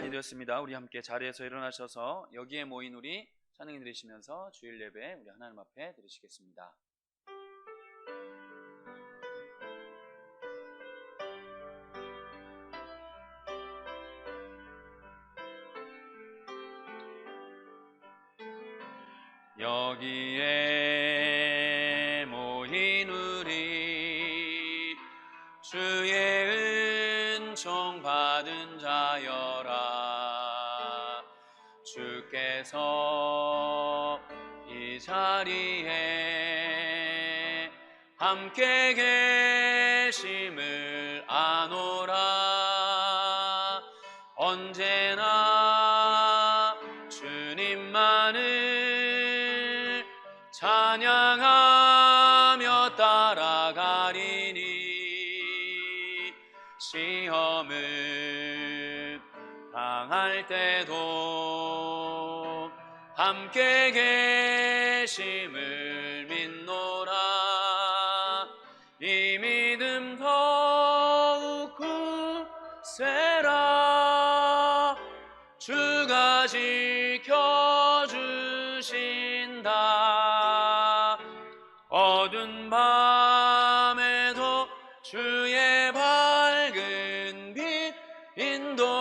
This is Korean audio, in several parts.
시간이 되었습니다. 우리 함께 자리에서 일어나셔서 여기에 모인 우리 찬양 드리시면서 주일 예배 우리 하나님 앞에 드리시겠습니다. 여기에 모인 우리 주의 은총 받은 자여라. 주께서 이 자리에 함께 계심을 아노라. 언제나 주님만을 찬양하며 따라가리니 시험을 당할 때도 함께 계심을 믿노라. 이 믿음 더욱 굳세라. 주가 지켜주신다. 어두운 밤에도 주의 밝은 빛 인도하여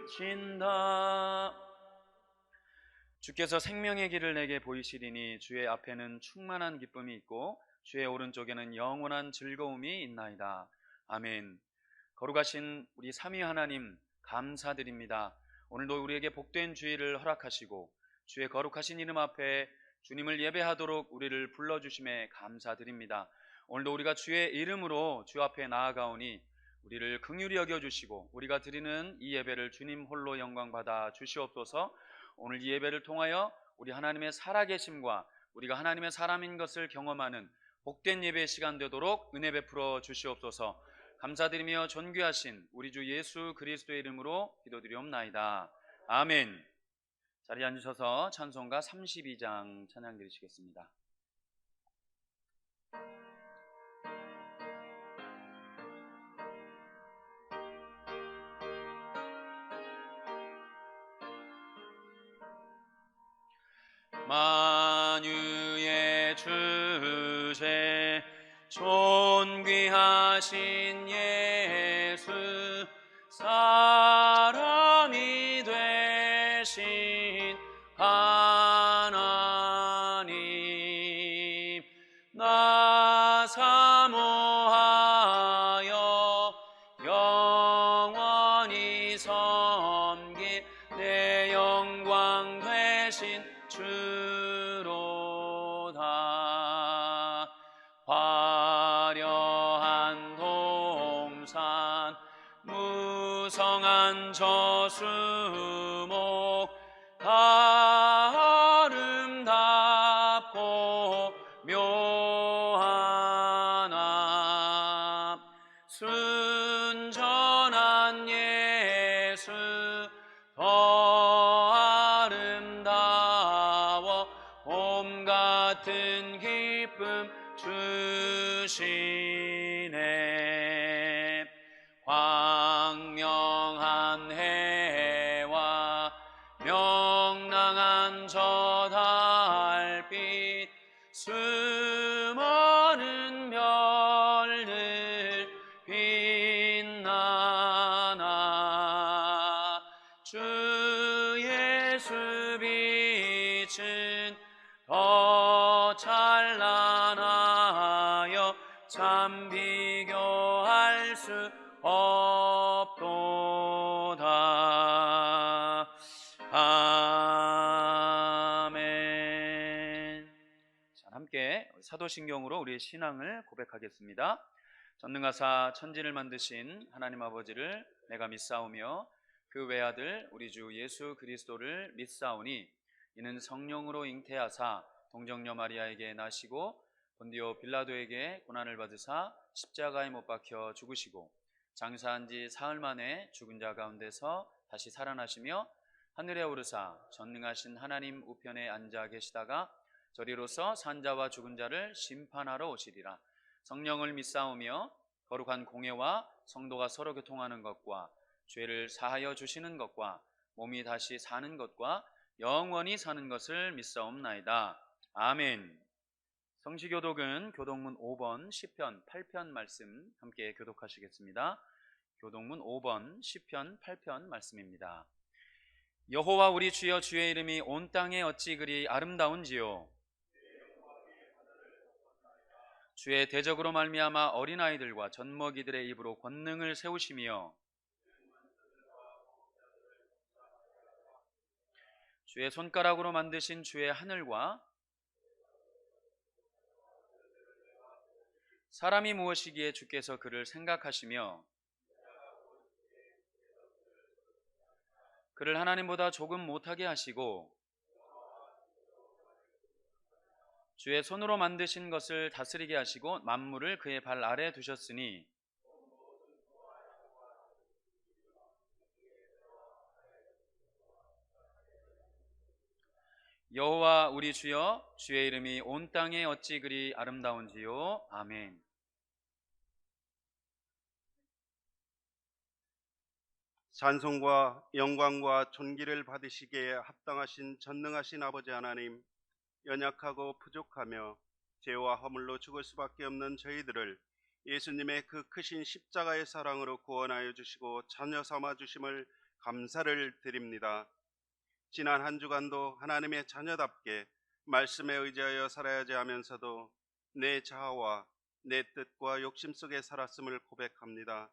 주신다. 주께서 생명의 길을 내게 보이시리니 주의 앞에는 충만한 기쁨이 있고 주의 오른쪽에는 영원한 즐거움이 있나이다. 아멘. 거룩하신 우리 삼위 하나님 감사드립니다. 오늘도 우리에게 복된 주일을 허락하시고 주의 거룩하신 이름 앞에 주님을 예배하도록 우리를 불러주심에 감사드립니다. 오늘도 우리가 주의 이름으로 주 앞에 나아가오니 우리를 긍휼히 여겨주시고 우리가 드리는 이 예배를 주님 홀로 영광받아 주시옵소서. 오늘 이 예배를 통하여 우리 하나님의 살아계심과 우리가 하나님의 사람인 것을 경험하는 복된 예배의 시간 되도록 은혜 베풀어 주시옵소서. 감사드리며 존귀하신 우리 주 예수 그리스도의 이름으로 기도드리옵나이다. 아멘. 자리에 앉으셔서 찬송가 32장 찬양 드리시겠습니다. 만유의 주제 존귀하신 예수 사람이 되신 하나님 나 사모하여 영원히 섬길 내 영광 되신 주로다. 화려한 동산 무성한 저수목 다 아름답고 묘하나 순전한 예수 더 아름다워 봄 같은 기쁨 주시네. 광명한 해와 명랑한 저 달빛 수많은 별들 빛나나 주 예수 빛은 더 찬란하여 참 비교할 수 없도다. 아멘. 자, 함께 사도신경으로 우리의 신앙을 고백하겠습니다. 전능하사 천지를 만드신 하나님 아버지를 내가 믿사오며 그 외아들 우리 주 예수 그리스도를 믿사오니 이는 성령으로 잉태하사 동정녀 마리아에게 나시고 본디오 빌라도에게 고난을 받으사 십자가에 못 박혀 죽으시고 장사한 지 사흘 만에 죽은 자 가운데서 다시 살아나시며 하늘에 오르사 전능하신 하나님 우편에 앉아 계시다가 저리로서 산 자와 죽은 자를 심판하러 오시리라. 성령을 믿사오며 거룩한 공예와 성도가 서로 교통하는 것과 죄를 사하여 주시는 것과 몸이 다시 사는 것과 영원히 사는 것을 믿사옵나이다. 아멘. 성시교독은 교독문 5번 시편 8편 말씀 함께 교독하시겠습니다. 교독문 5번 시편 8편 말씀입니다. 여호와 우리 주여, 주의 이름이 온 땅에 어찌 그리 아름다운지요. 주의 대적으로 말미암아 어린아이들과 젖먹이들의 입으로 권능을 세우시며 주의 손가락으로 만드신 주의 하늘과 사람이 무엇이기에 주께서 그를 생각하시며 그를 하나님보다 조금 못하게 하시고 주의 손으로 만드신 것을 다스리게 하시고 만물을 그의 발 아래 두셨으니 여호와 우리 주여, 주의 이름이 온 땅에 어찌 그리 아름다운지요. 아멘. 찬송과 영광과 존귀를 받으시기에 합당하신 전능하신 아버지 하나님, 연약하고 부족하며 죄와 허물로 죽을 수밖에 없는 저희들을 예수님의 그 크신 십자가의 사랑으로 구원하여 주시고 자녀 삼아 주심을 감사를 드립니다. 지난 한 주간도 하나님의 자녀답게 말씀에 의지하여 살아야지 하면서도 내 자아와 내 뜻과 욕심 속에 살았음을 고백합니다.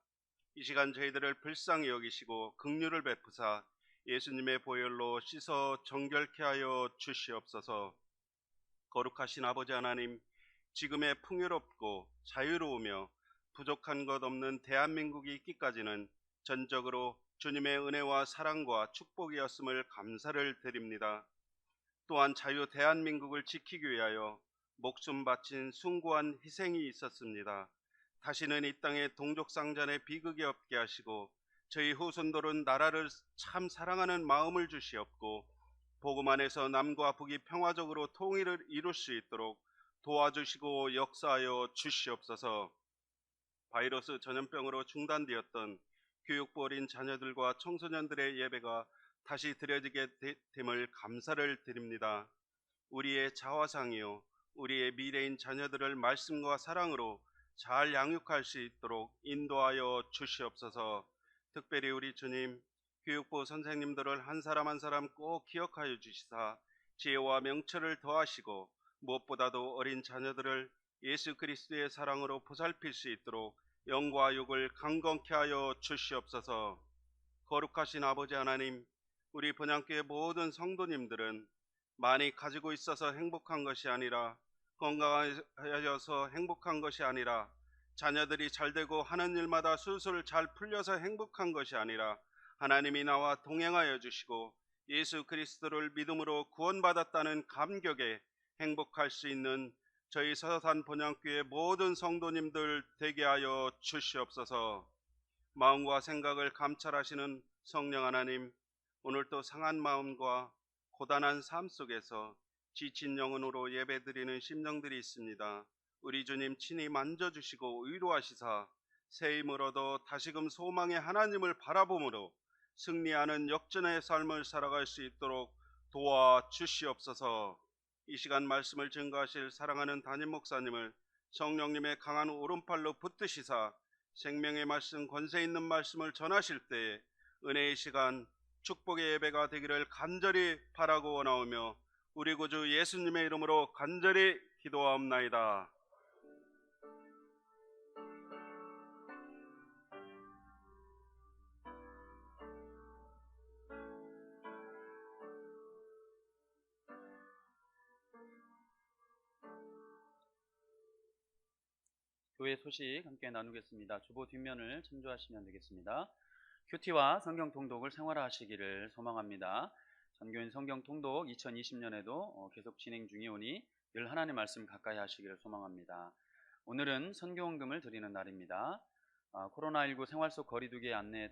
이 시간 저희들을 불쌍히 여기시고 긍휼을 베푸사 예수님의 보혈로 씻어 정결케 하여 주시옵소서. 거룩하신 아버지 하나님, 지금의 풍요롭고 자유로우며 부족한 것 없는 대한민국이 있기까지는 전적으로 주님의 은혜와 사랑과 축복이었음을 감사를 드립니다. 또한 자유 대한민국을 지키기 위하여 목숨 바친 숭고한 희생이 있었습니다. 다시는 이 땅에 동족상잔의 비극이 없게 하시고 저희 후손들은 나라를 참 사랑하는 마음을 주시옵고 복음 안에서 남과 북이 평화적으로 통일을 이룰 수 있도록 도와주시고 역사하여 주시옵소서. 바이러스 전염병으로 중단되었던 교육부 어린 자녀들과 청소년들의 예배가 다시 드려지게 됨을 감사를 드립니다. 우리의 자화상이요 우리의 미래인 자녀들을 말씀과 사랑으로 잘 양육할 수 있도록 인도하여 주시옵소서. 특별히 우리 주님, 교육부 선생님들을 한 사람 한 사람 꼭 기억하여 주시사 지혜와 명철을 더하시고 무엇보다도 어린 자녀들을 예수 그리스도의 사랑으로 보살필 수 있도록 영과 육을 강건케 하여 주시옵소서. 거룩하신 아버지 하나님, 우리 본향교회 모든 성도님들은 많이 가지고 있어서 행복한 것이 아니라, 건강하여서 행복한 것이 아니라, 자녀들이 잘되고 하는 일마다 술술 잘 풀려서 행복한 것이 아니라 하나님이 나와 동행하여 주시고 예수 그리스도를 믿음으로 구원받았다는 감격에 행복할 수 있는 저희 서산 본향교회 모든 성도님들 되게 하여 주시옵소서. 마음과 생각을 감찰하시는 성령 하나님, 오늘도 상한 마음과 고단한 삶 속에서 지친 영혼으로 예배드리는 심령들이 있습니다. 우리 주님 친히 만져주시고 위로하시사 새 힘을 얻어 다시금 소망의 하나님을 바라봄으로 승리하는 역전의 삶을 살아갈 수 있도록 도와주시옵소서. 이 시간 말씀을 증거하실 사랑하는 담임 목사님을 성령님의 강한 오른팔로 붙드시사 생명의 말씀, 권세 있는 말씀을 전하실 때에 은혜의 시간, 축복의 예배가 되기를 간절히 바라고 원하오며 우리 구주 예수님의 이름으로 간절히 기도하옵나이다. 교회 소식 함께 나누겠습니다. 주보 뒷면을 참조하시면 되겠습니다. 큐티와 성경 통독을 생활화하시기를 소망합니다. 전교인 성경 통독 2020년에도 계속 진행 중이오니 늘 하나님의 말씀 가까이 하시기를 소망합니다. 오늘은 선교헌금을 드리는 날입니다. 코로나19 생활 속 거리두기 안내에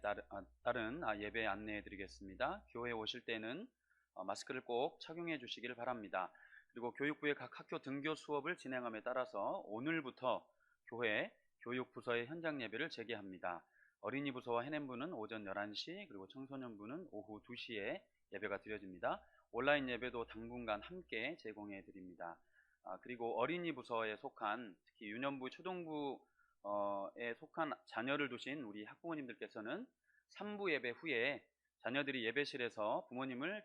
따른 예배 안내해 드리겠습니다. 교회에 오실 때는 마스크를 꼭 착용해 주시기를 바랍니다. 그리고 교육부의 각 학교 등교 수업을 진행함에 따라서 오늘부터 교회 교육부서의 현장 예배를 재개합니다. 어린이 부서와 해냄부는 오전 11시, 그리고 청소년부는 오후 2시에 예배가 드려집니다. 온라인 예배도 당분간 함께 제공해 드립니다. 그리고 어린이 부서에 속한, 특히 유년부, 초등부에 속한 자녀를 두신 우리 학부모님들께서는 3부 예배 후에 자녀들이 예배실에서 부모님을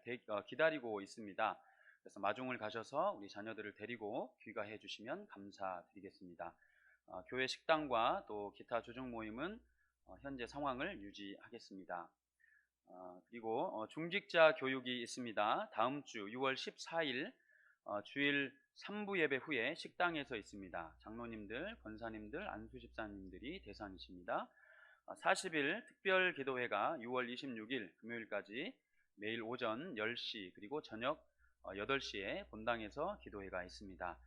기다리고 있습니다. 그래서 마중을 가셔서 우리 자녀들을 데리고 귀가해 주시면 감사드리겠습니다. 교회 식당과 또 기타 조정 모임은 현재 상황을 유지하겠습니다. 그리고 중직자 교육이 있습니다. 다음 주 6월 14일 주일 3부 예배 후에 식당에서 있습니다. 장로님들, 권사님들, 안수집사님들이 대상이십니다. 40일 특별 기도회가 6월 26일 금요일까지 매일 오전 10시 그리고 저녁 8시에 본당에서 기도회가 있습니다.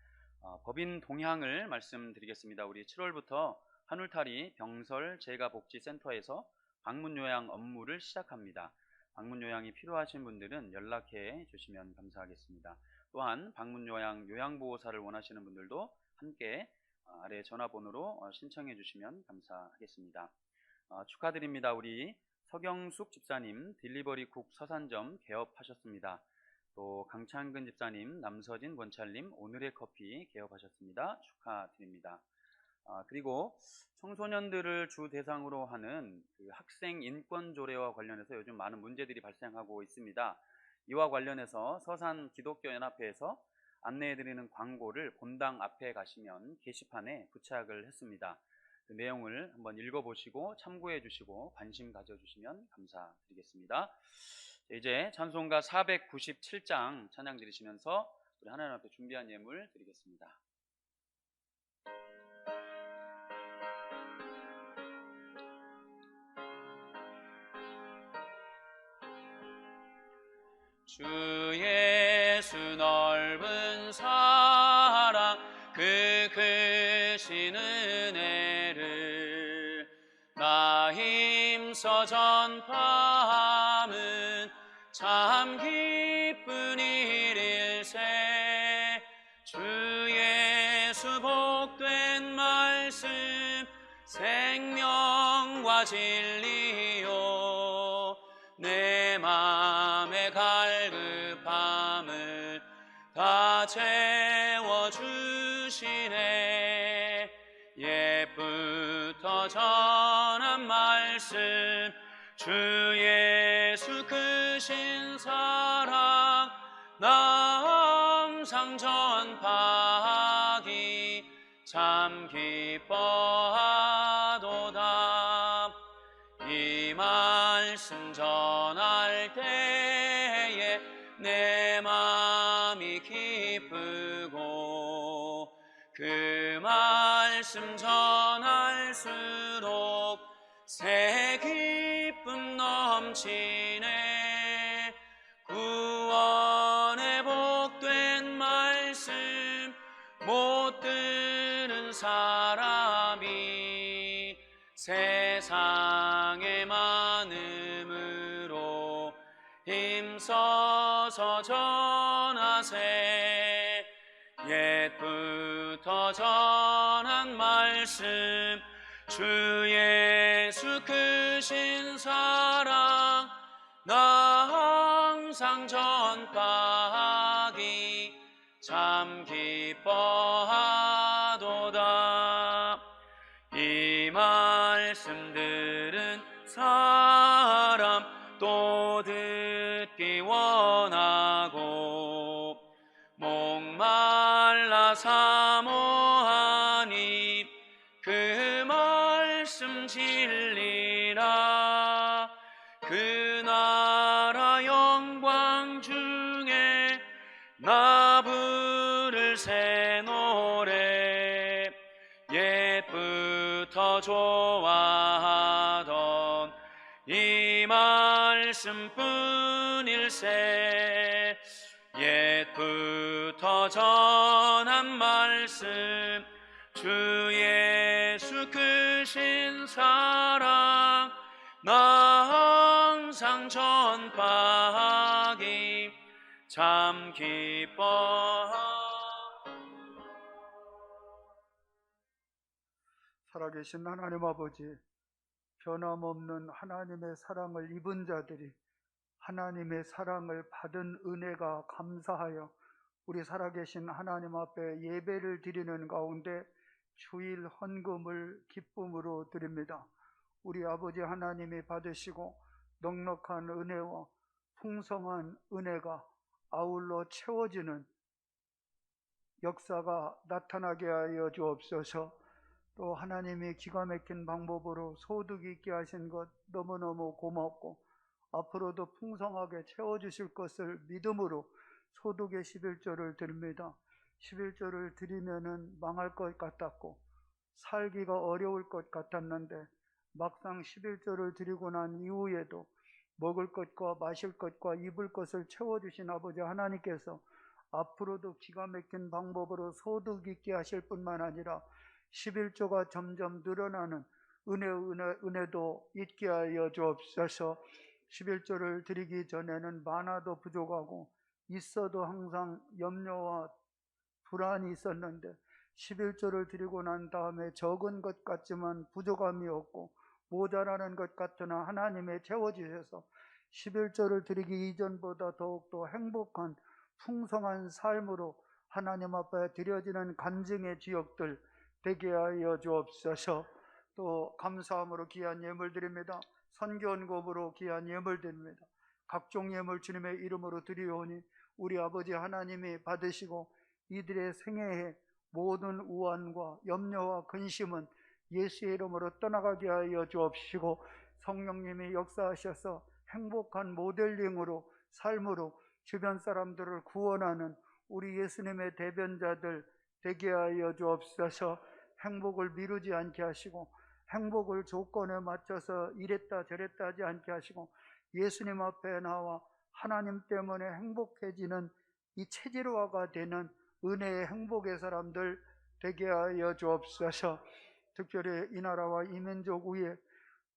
법인 동향을 말씀드리겠습니다. 우리 7월부터 한울타리 병설 재가복지센터에서 방문 요양 업무를 시작합니다. 방문 요양이 필요하신 분들은 연락해 주시면 감사하겠습니다. 또한 방문 요양 요양보호사를 원하시는 분들도 함께 아래 전화번호로 신청해 주시면 감사하겠습니다. 축하드립니다. 우리 서경숙 집사님 딜리버리국 서산점 개업하셨습니다. 또 강창근 집사님, 남서진 권찰님 오늘의 커피 개업하셨습니다. 축하드립니다. 그리고 청소년들을 주 대상으로 하는 그 학생 인권 조례와 관련해서 요즘 많은 문제들이 발생하고 있습니다. 이와 관련해서 서산 기독교연합회에서 안내해드리는 광고를 본당 앞에 가시면 게시판에 부착을 했습니다. 그 내용을 한번 읽어보시고 참고해 주시고 관심 가져주시면 감사드리겠습니다. 이제 찬송가 497장 찬양 드리시면서 우리 하나님 앞에 준비한 예물 드리겠습니다. 주 예수 넓은 사랑 그 크신 은혜를 나 힘써 전파함은 참 기쁜 일일세. 주 예수 복된 말씀 생명과 진리요 내 맘의 갈급함을 다 채워주시네. 옛부터 전한 말씀 주 예수 크신 사랑 나 항상 전파하기 참 기뻐하도다. 이 말씀 전할 때에 내 마음이 기쁘고 그 말씀 전할수록 새 기쁨 넘치네. 구원의 복된 말씀 못 듣는 사람이 세상에 많음으로 힘써서 전하세. 옛부터 전한 말씀 주 예수 크신 사랑 나 항상 전파하기 참 기뻐하도다. 이 말씀 들은 사람 또 듣기 원하고 목말라 사모하니 그 말씀 진리라. 그 나라 영광 중에 나 부를 새 노래 옛부터 좋아하던 이 말씀뿐일세. 옛부터 전한 말씀 주 예수 크신 사랑 나 항상 전파하기 참 기뻐. 살아계신 하나님 아버지, 변함없는 하나님의 사랑을 입은 자들이 하나님의 사랑을 받은 은혜가 감사하여 우리 살아계신 하나님 앞에 예배를 드리는 가운데 주일 헌금을 기쁨으로 드립니다. 우리 아버지 하나님이 받으시고 넉넉한 은혜와 풍성한 은혜가 아울러 채워지는 역사가 나타나게 하여 주옵소서. 또 하나님이 기가 막힌 방법으로 소득 있게 하신 것 너무너무 고맙고 앞으로도 풍성하게 채워주실 것을 믿음으로 소득의 11조를 드립니다. 11조를 드리면은 망할 것 같았고 살기가 어려울 것 같았는데 막상 11조를 드리고 난 이후에도 먹을 것과 마실 것과 입을 것을 채워주신 아버지 하나님께서 앞으로도 기가 막힌 방법으로 소득 있게 하실 뿐만 아니라 11조가 점점 늘어나는 은혜도 있게 하여 주옵소서. 11조를 드리기 전에는 많아도 부족하고 있어도 항상 염려와 불안이 있었는데 11조를 드리고 난 다음에 적은 것 같지만 부족함이 없고 모자라는 것 같으나 하나님의 채워주셔서 11조를 드리기 이전보다 더욱더 행복한 풍성한 삶으로 하나님 앞에 드려지는 간증의 지역들 되게 하여 주옵소서. 또 감사함으로 귀한 예물 드립니다. 선견금으로 귀한 예물 드립니다. 각종 예물 주님의 이름으로 드리오니 우리 아버지 하나님이 받으시고 이들의 생애에 모든 우환과 염려와 근심은 예수의 이름으로 떠나가게 하여 주옵시고 성령님이 역사하셔서 행복한 모델링으로 삶으로 주변 사람들을 구원하는 우리 예수님의 대변자들 되게 하여 주옵소서. 행복을 미루지 않게 하시고 행복을 조건에 맞춰서 이랬다 저랬다 하지 않게 하시고 예수님 앞에 나와 하나님 때문에 행복해지는 이 체질화가 되는 은혜의 행복의 사람들 되게 하여 주옵소서. 특별히 이 나라와 이 민족 위에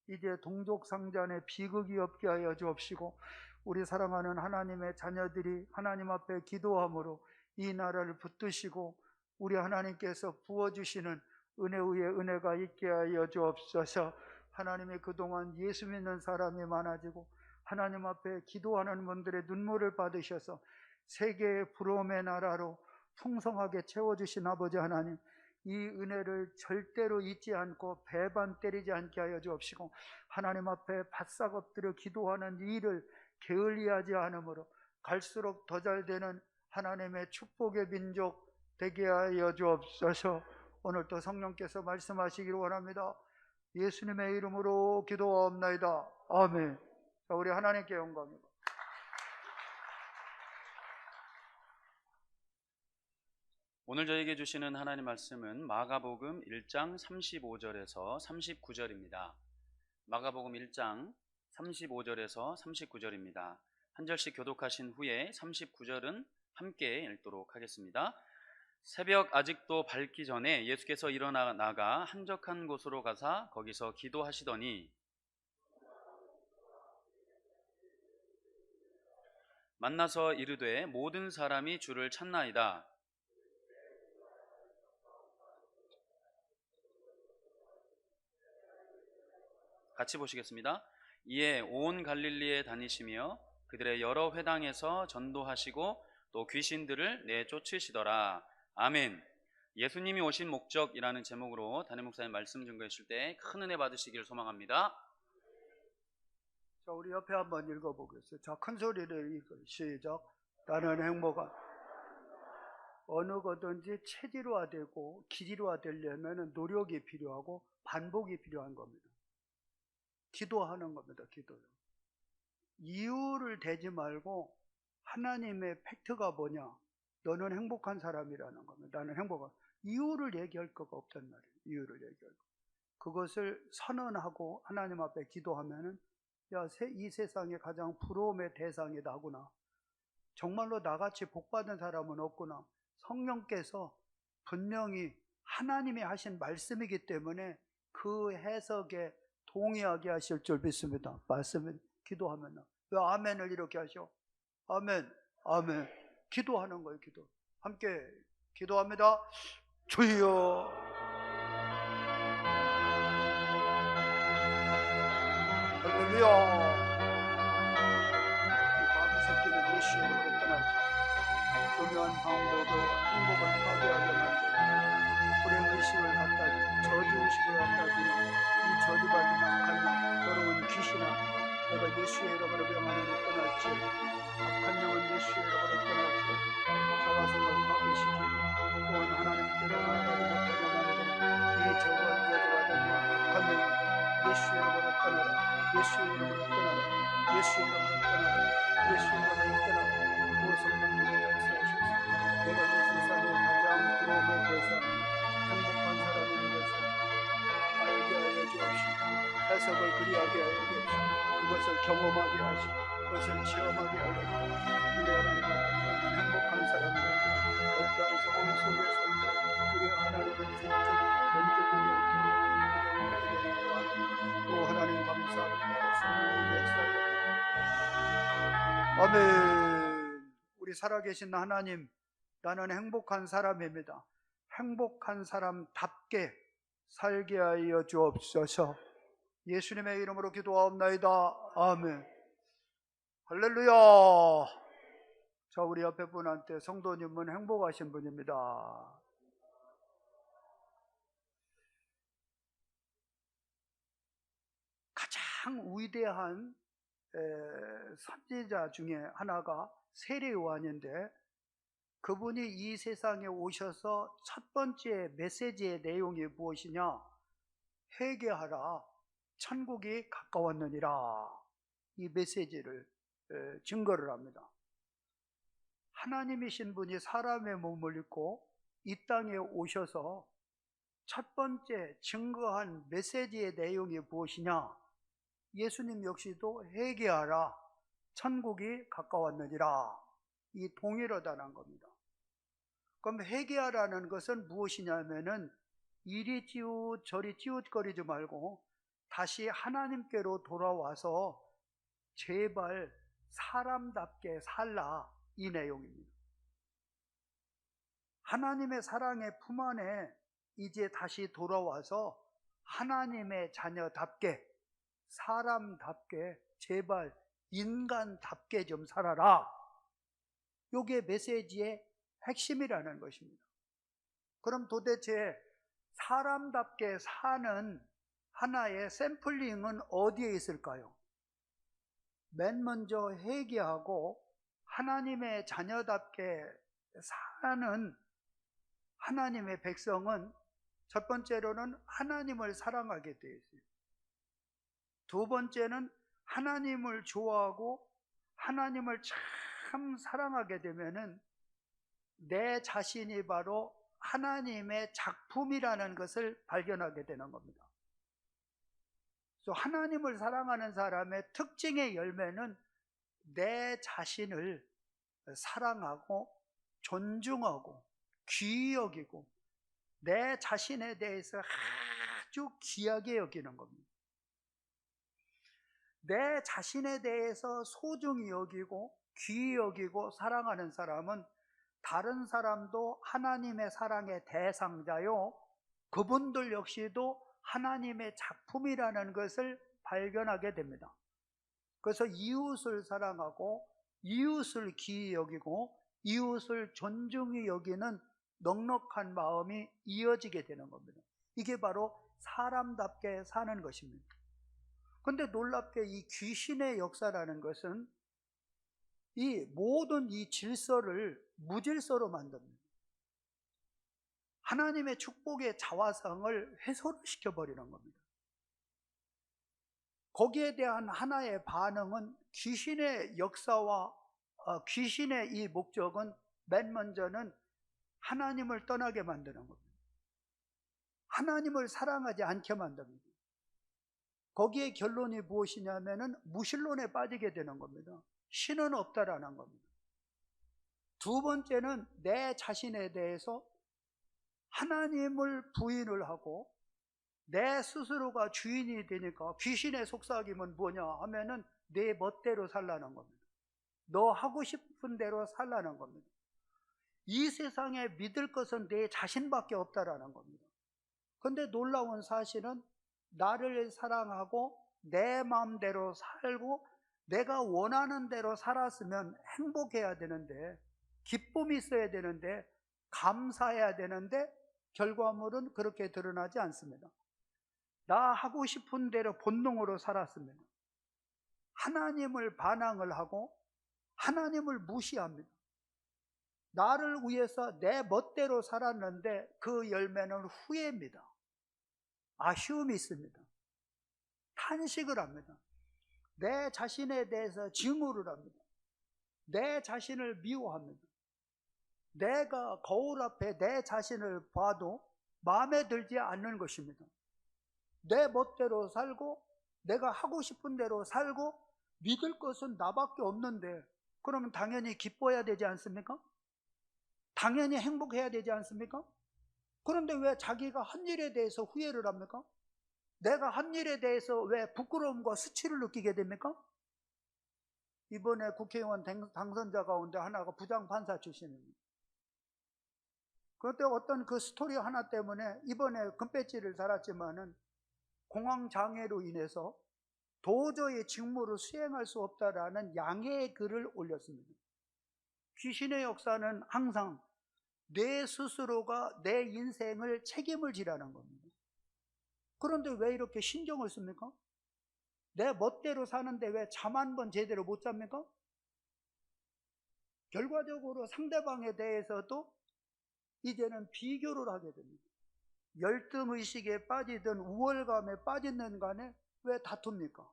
이제 동족상잔의 비극이 없게 하여 주옵시고 우리 사랑하는 하나님의 자녀들이 하나님 앞에 기도함으로 이 나라를 붙드시고 우리 하나님께서 부어주시는 은혜 위에 은혜가 있게 하여 주옵소서. 하나님이 그동안 예수 믿는 사람이 많아지고 하나님 앞에 기도하는 분들의 눈물을 받으셔서 세계의 부러움의 나라로 풍성하게 채워주신 아버지 하나님, 이 은혜를 절대로 잊지 않고 배반 때리지 않게 하여 주옵시고 하나님 앞에 바싹 엎드려 기도하는 이 일을 게을리하지 않으므로 갈수록 더 잘 되는 하나님의 축복의 민족 되게 하여 주옵소서. 오늘도 성령께서 말씀하시기를 원합니다. 예수님의 이름으로 기도하옵나이다. 아멘. 자, 우리 하나님께 영광입니다. 오늘 저에게 주시는 하나님 말씀은 마가복음 1장 35절에서 39절입니다. 마가복음 1장 35절에서 39절입니다. 한 절씩 교독하신 후에 39절은 함께 읽도록 하겠습니다. 새벽 아직도 밝기 전에 예수께서 일어나 나가 한적한 곳으로 가사 거기서 기도하시더니 만나서 이르되 모든 사람이 주를 찾나이다. 같이 보시겠습니다. 이에 온 갈릴리에 다니시며 그들의 여러 회당에서 전도하시고 또 귀신들을 내쫓으시더라. 아멘. 예수님이 오신 목적이라는 제목으로 담임 목사님 말씀 증거해 주실 때 큰 은혜 받으시기를 소망합니다. 자, 우리 옆에 한번 읽어보겠어요. 자, 큰 소리를 읽어요. 시작. 나는 행복한 어느 거든지 체질화되고 기질화되려면 노력이 필요하고 반복이 필요한 겁니다. 기도하는 겁니다. 기도요. 이유를 대지 말고 하나님의 팩트가 뭐냐? 너는 행복한 사람이라는 겁니다. 나는 행복한. 이유를 얘기할 거가 없단 말이에요. 이유를 얘기할 거. 그것을 선언하고 하나님 앞에 기도하면은 야, 이 세상에 가장 부러움의 대상이 나구나. 정말로 나같이 복받은 사람은 없구나. 성령께서 분명히 하나님이 하신 말씀이기 때문에 그 해석에 동의하게 하실 줄 믿습니다. 말씀을 기도하면. 왜 아멘을 이렇게 하셔? 아멘, 아멘. 기도하는 거예요, 기도. 함께 기도합니다. 주여. 할렐루야. 이 마귀 새끼는 예수의 이름으로 떠나지. 교묘한 방법으로 행복을 파괴하게 만들고 불행의식을 갖다 주고 저주의식을 갖다 주는 이 저주받은 악한 영, 더러운 귀신아, 내가 예수의 이름으로 명하노니 떠날지어다. 악한 영은 예수의 이름으로 떠날지어다. 자화성을 파괴시키고 또한 하나님께로 나아가지 못하게 만드는 이 저주받은 악한 영, 예수의 이름으로 떠나라. 예수의 이름으로 떠나라. 예수의 이름으로 떠나라. 예수의 이름으로 떠나라. 오 성령님의 역사하셔서 내가 이 세상에 가장 부러움의 대상, 행복한 사람인 것을 알게 하여 주옵시고 해석을 그리하게 하여 주옵시고 그것을 경험하게 하시고 그것을 체험하게 하여 주옵시고 우리 하나님 앞에 행복한 사람들 어떠한 상황 속에서도 우리 하나님은 전적으로 또 하나님 감사합니다. 성령의 역사에 아멘. 우리 살아계신 하나님, 나는 행복한 사람입니다. 행복한 사람답게 살게 하여 주옵소서. 예수님의 이름으로 기도하옵나이다. 아멘. 할렐루야. 자, 우리 옆에 분한테 성도님은 행복하신 분입니다. 가장 위대한 선지자 중에 하나가 세례요한인데 그분이 이 세상에 오셔서 첫 번째 메시지의 내용이 무엇이냐? 회개하라, 천국이 가까웠느니라. 이 메시지를 증거를 합니다. 하나님이신 분이 사람의 몸을 입고 이 땅에 오셔서 첫 번째 증거한 메시지의 내용이 무엇이냐? 예수님 역시도 회개하라, 천국이 가까웠느니라. 이 동일하다는 겁니다. 그럼 회개하라는 것은 무엇이냐면은 이리 찌웃 저리 찌웃거리지 말고 다시 하나님께로 돌아와서 제발 사람답게 살라, 이 내용입니다. 하나님의 사랑의 품 안에 이제 다시 돌아와서 하나님의 자녀답게 사람답게 제발 인간답게 좀 살아라. 이게 메시지의 핵심이라는 것입니다. 그럼 도대체 사람답게 사는 하나의 샘플링은 어디에 있을까요? 맨 먼저 회개하고 하나님의 자녀답게 사는 하나님의 백성은 첫 번째로는 하나님을 사랑하게 되어 있어요. 두 번째는 하나님을 좋아하고 하나님을 참 사랑하게 되면은 내 자신이 바로 하나님의 작품이라는 것을 발견하게 되는 겁니다. 그래서 하나님을 사랑하는 사람의 특징의 열매는 내 자신을 사랑하고 존중하고 귀히 여기고 내 자신에 대해서 아주 귀하게 여기는 겁니다. 내 자신에 대해서 소중히 여기고 귀히 여기고 사랑하는 사람은 다른 사람도 하나님의 사랑의 대상자요, 그분들 역시도 하나님의 작품이라는 것을 발견하게 됩니다. 그래서 이웃을 사랑하고 이웃을 귀히 여기고 이웃을 존중히 여기는 넉넉한 마음이 이어지게 되는 겁니다. 이게 바로 사람답게 사는 것입니다. 그런데 놀랍게 이 귀신의 역사라는 것은 이 모든 이 질서를 무질서로 만듭니다. 하나님의 축복의 자화상을 훼손을 시켜버리는 겁니다. 거기에 대한 하나의 반응은 귀신의 역사와 귀신의 이 목적은 맨 먼저는 하나님을 떠나게 만드는 겁니다. 하나님을 사랑하지 않게 만듭니다. 거기에 결론이 무엇이냐면은 무신론에 빠지게 되는 겁니다. 신은 없다라는 겁니다. 두 번째는 내 자신에 대해서 하나님을 부인을 하고 내 스스로가 주인이 되니까 귀신의 속삭임은 뭐냐 하면은 내 멋대로 살라는 겁니다. 너 하고 싶은 대로 살라는 겁니다. 이 세상에 믿을 것은 내 자신밖에 없다라는 겁니다. 그런데 놀라운 사실은 나를 사랑하고 내 마음대로 살고 내가 원하는 대로 살았으면 행복해야 되는데, 기쁨이 있어야 되는데, 감사해야 되는데, 결과물은 그렇게 드러나지 않습니다. 나 하고 싶은 대로 본능으로 살았습니다. 하나님을 반항을 하고 하나님을 무시합니다. 나를 위해서 내 멋대로 살았는데 그 열매는 후회입니다. 아쉬움이 있습니다. 탄식을 합니다. 내 자신에 대해서 증오를 합니다. 내 자신을 미워합니다. 내가 거울 앞에 내 자신을 봐도 마음에 들지 않는 것입니다. 내 멋대로 살고 내가 하고 싶은 대로 살고 믿을 것은 나밖에 없는데, 그러면 당연히 기뻐해야 되지 않습니까? 당연히 행복해야 되지 않습니까? 그런데 왜 자기가 한 일에 대해서 후회를 합니까? 내가 한 일에 대해서 왜 부끄러움과 수치를 느끼게 됩니까? 이번에 국회의원 당선자 가운데 하나가 부장판사 출신입니다. 그때 어떤 그 스토리 하나 때문에 이번에 금배지를 달았지만은 공황장애로 인해서 도저히 직무를 수행할 수 없다라는 양해의 글을 올렸습니다. 귀신의 역사는 항상 내 스스로가 내 인생을 책임을 지라는 겁니다. 그런데 왜 이렇게 신경을 씁니까? 내 멋대로 사는데 왜 잠 한 번 제대로 못 잡니까? 결과적으로 상대방에 대해서도 이제는 비교를 하게 됩니다. 열등의식에 빠지든 우월감에 빠지는 간에 왜 다툽니까?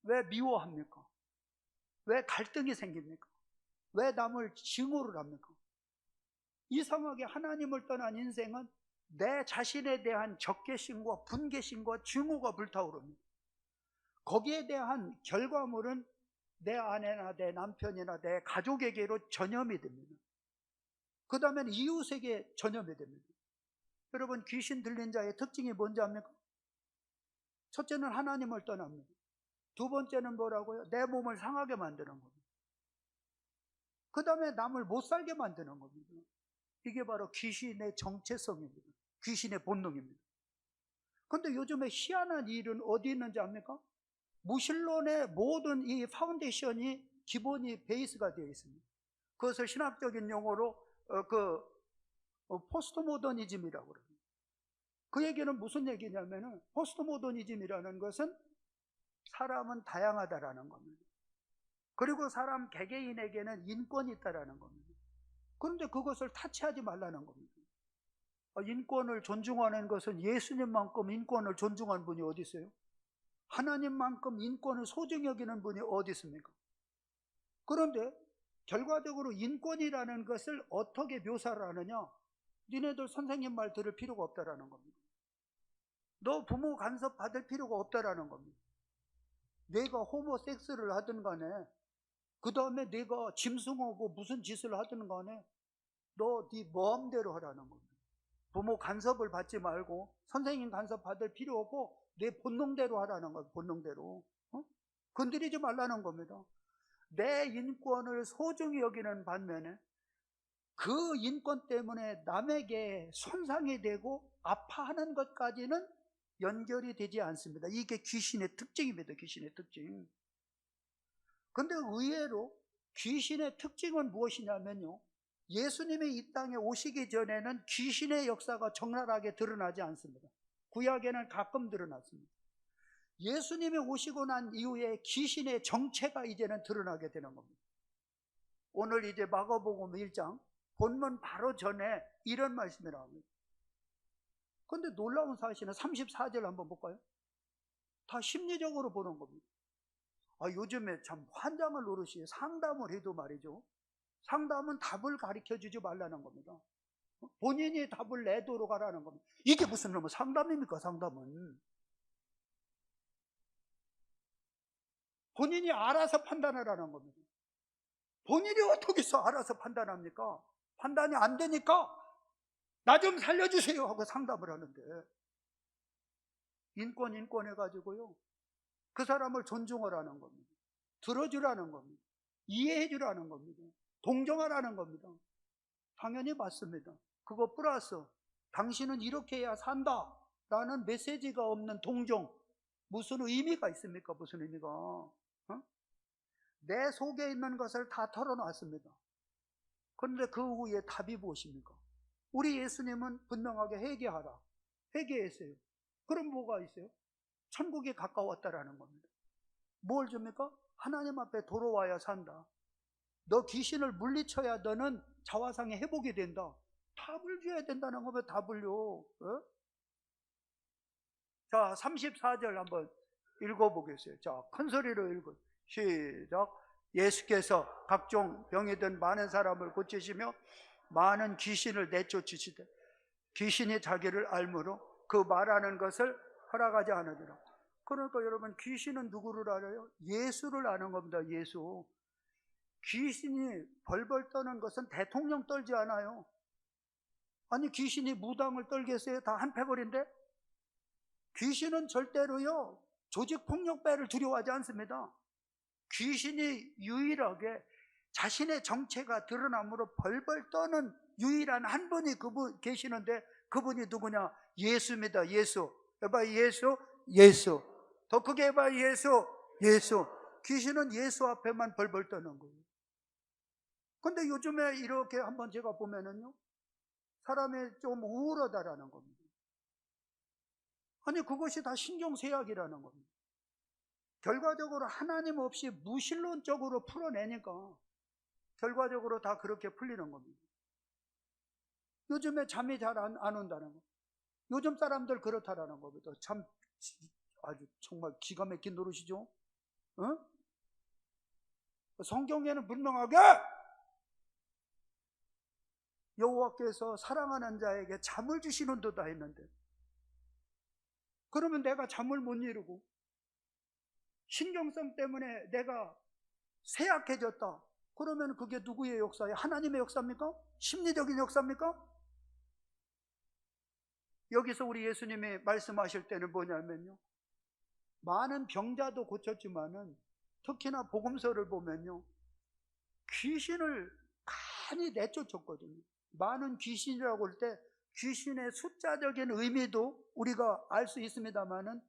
왜 미워합니까? 왜 갈등이 생깁니까? 왜 남을 증오를 합니까? 이상하게 하나님을 떠난 인생은 내 자신에 대한 적개심과 분개심과 증오가 불타오릅니다. 거기에 대한 결과물은 내 아내나 내 남편이나 내 가족에게로 전염이 됩니다. 그 다음에는 이웃에게 전염이 됩니다. 여러분, 귀신 들린 자의 특징이 뭔지 압니까? 첫째는 하나님을 떠납니다. 두 번째는 뭐라고요? 내 몸을 상하게 만드는 겁니다. 그 다음에 남을 못 살게 만드는 겁니다. 이게 바로 귀신의 정체성입니다. 귀신의 본능입니다. 그런데 요즘에 희한한 일은 어디 있는지 압니까? 무신론의 모든 이 파운데이션이 기본이 베이스가 되어 있습니다. 그것을 신학적인 용어로 포스트 모더니즘이라고 그럽니다. 그 얘기는 무슨 얘기냐면은, 포스트 모더니즘이라는 것은 사람은 다양하다라는 겁니다. 그리고 사람 개개인에게는 인권이 있다라는 겁니다. 그런데 그것을 타치하지 말라는 겁니다. 인권을 존중하는 것은 예수님만큼 인권을 존중하는 분이 어디 있어요? 하나님만큼 인권을 소중히 여기는 분이 어디 있습니까? 그런데 결과적으로 인권이라는 것을 어떻게 묘사를 하느냐? 니네들 선생님 말 들을 필요가 없다라는 겁니다. 너 부모 간섭 받을 필요가 없다라는 겁니다. 내가 호모섹스를 하든 간에, 그 다음에 내가 짐승하고 무슨 짓을 하든 간에 너 네 마음대로 하라는 겁니다. 부모 간섭을 받지 말고 선생님 간섭 받을 필요 없고 내 본능대로 하라는 거예요. 본능대로. 건드리지 말라는 겁니다. 내 인권을 소중히 여기는 반면에 그 인권 때문에 남에게 손상이 되고 아파하는 것까지는 연결이 되지 않습니다. 이게 귀신의 특징입니다. 귀신의 특징. 그런데 의외로 귀신의 특징은 무엇이냐면요, 예수님이 이 땅에 오시기 전에는 귀신의 역사가 적나라하게 드러나지 않습니다. 구약에는 가끔 드러났습니다. 예수님이 오시고 난 이후에 귀신의 정체가 이제는 드러나게 되는 겁니다. 오늘 이제 마가복음 1장 본문 바로 전에 이런 말씀이 나옵니다. 그런데 놀라운 사실은 34절 한번 볼까요? 다 심리적으로 보는 겁니다. 요즘에 참 환장을 노릇이 상담을 해도 말이죠, 상담은 답을 가르쳐주지 말라는 겁니다. 본인이 답을 내도록 하라는 겁니다. 이게 무슨 상담입니까? 상담은 본인이 알아서 판단하라는 겁니다. 본인이 어떻게 해서 알아서 판단합니까? 판단이 안 되니까 나 좀 살려주세요 하고 상담을 하는데, 인권 해가지고요, 그 사람을 존중하라는 겁니다. 들어주라는 겁니다. 이해해주라는 겁니다. 동정하라는 겁니다. 당연히 맞습니다. 그거 플러스 당신은 이렇게 해야 산다 라는 메시지가 없는 동정, 무슨 의미가 있습니까? 무슨 의미가? 어? 내 속에 있는 것을 다 털어놨습니다. 그런데 그 후에 답이 무엇입니까? 우리 예수님은 분명하게 회개하라. 회개했어요. 그럼 뭐가 있어요? 천국이 가까웠다라는 겁니다. 뭘 줍니까? 하나님 앞에 돌아와야 산다. 너 귀신을 물리쳐야 너는 자화상의 회복이 된다. 답을 줘야 된다는 거면 답을요. 어? 자, 34절 한번 읽어보겠어요. 자, 큰 소리로 읽어. 시작. 예수께서 각종 병이 든 많은 사람을 고치시며 많은 귀신을 내쫓으시되 귀신이 자기를 알므로 그 말하는 것을 허락하지 않으리라. 그러니까 여러분, 귀신은 누구를 알아요? 예수를 아는 겁니다. 예수. 귀신이 벌벌 떠는 것은 대통령 떨지 않아요. 아니, 귀신이 무당을 떨겠어요? 다 한패거리인데? 귀신은 절대로요, 조직폭력배를 두려워하지 않습니다. 귀신이 유일하게 자신의 정체가 드러남으로 벌벌 떠는 유일한 한 분이 그분 계시는데, 그분이 누구냐? 예수입니다. 예수. 해봐, 예수, 예수. 더 크게 해봐, 예수, 예수. 귀신은 예수 앞에만 벌벌 떠는 거예요. 근데 요즘에 이렇게 한번 제가 보면은요, 사람이 좀 우울하다라는 겁니다. 아니, 그것이 다 신경쇠약이라는 겁니다. 결과적으로 하나님 없이 무신론적으로 풀어내니까 결과적으로 다 그렇게 풀리는 겁니다. 요즘에 잠이 잘 안 온다는 거. 요즘 사람들 그렇다라는 겁니다. 참 아주 정말 기가 막힌 노릇이죠. 어? 성경에는 분명하게 여호와께서 사랑하는 자에게 잠을 주시는 도다 했는데, 그러면 내가 잠을 못 이루고 신경성 때문에 내가 쇠약해졌다. 그러면 그게 누구의 역사예요? 하나님의 역사입니까? 심리적인 역사입니까? 여기서 우리 예수님이 말씀하실 때는 뭐냐면요, 많은 병자도 고쳤지만은 특히나 복음서를 보면요, 귀신을 간이 내쫓았거든요. 많은 귀신이라고 할 때 귀신의 숫자적인 의미도 우리가 알 수 있습니다만은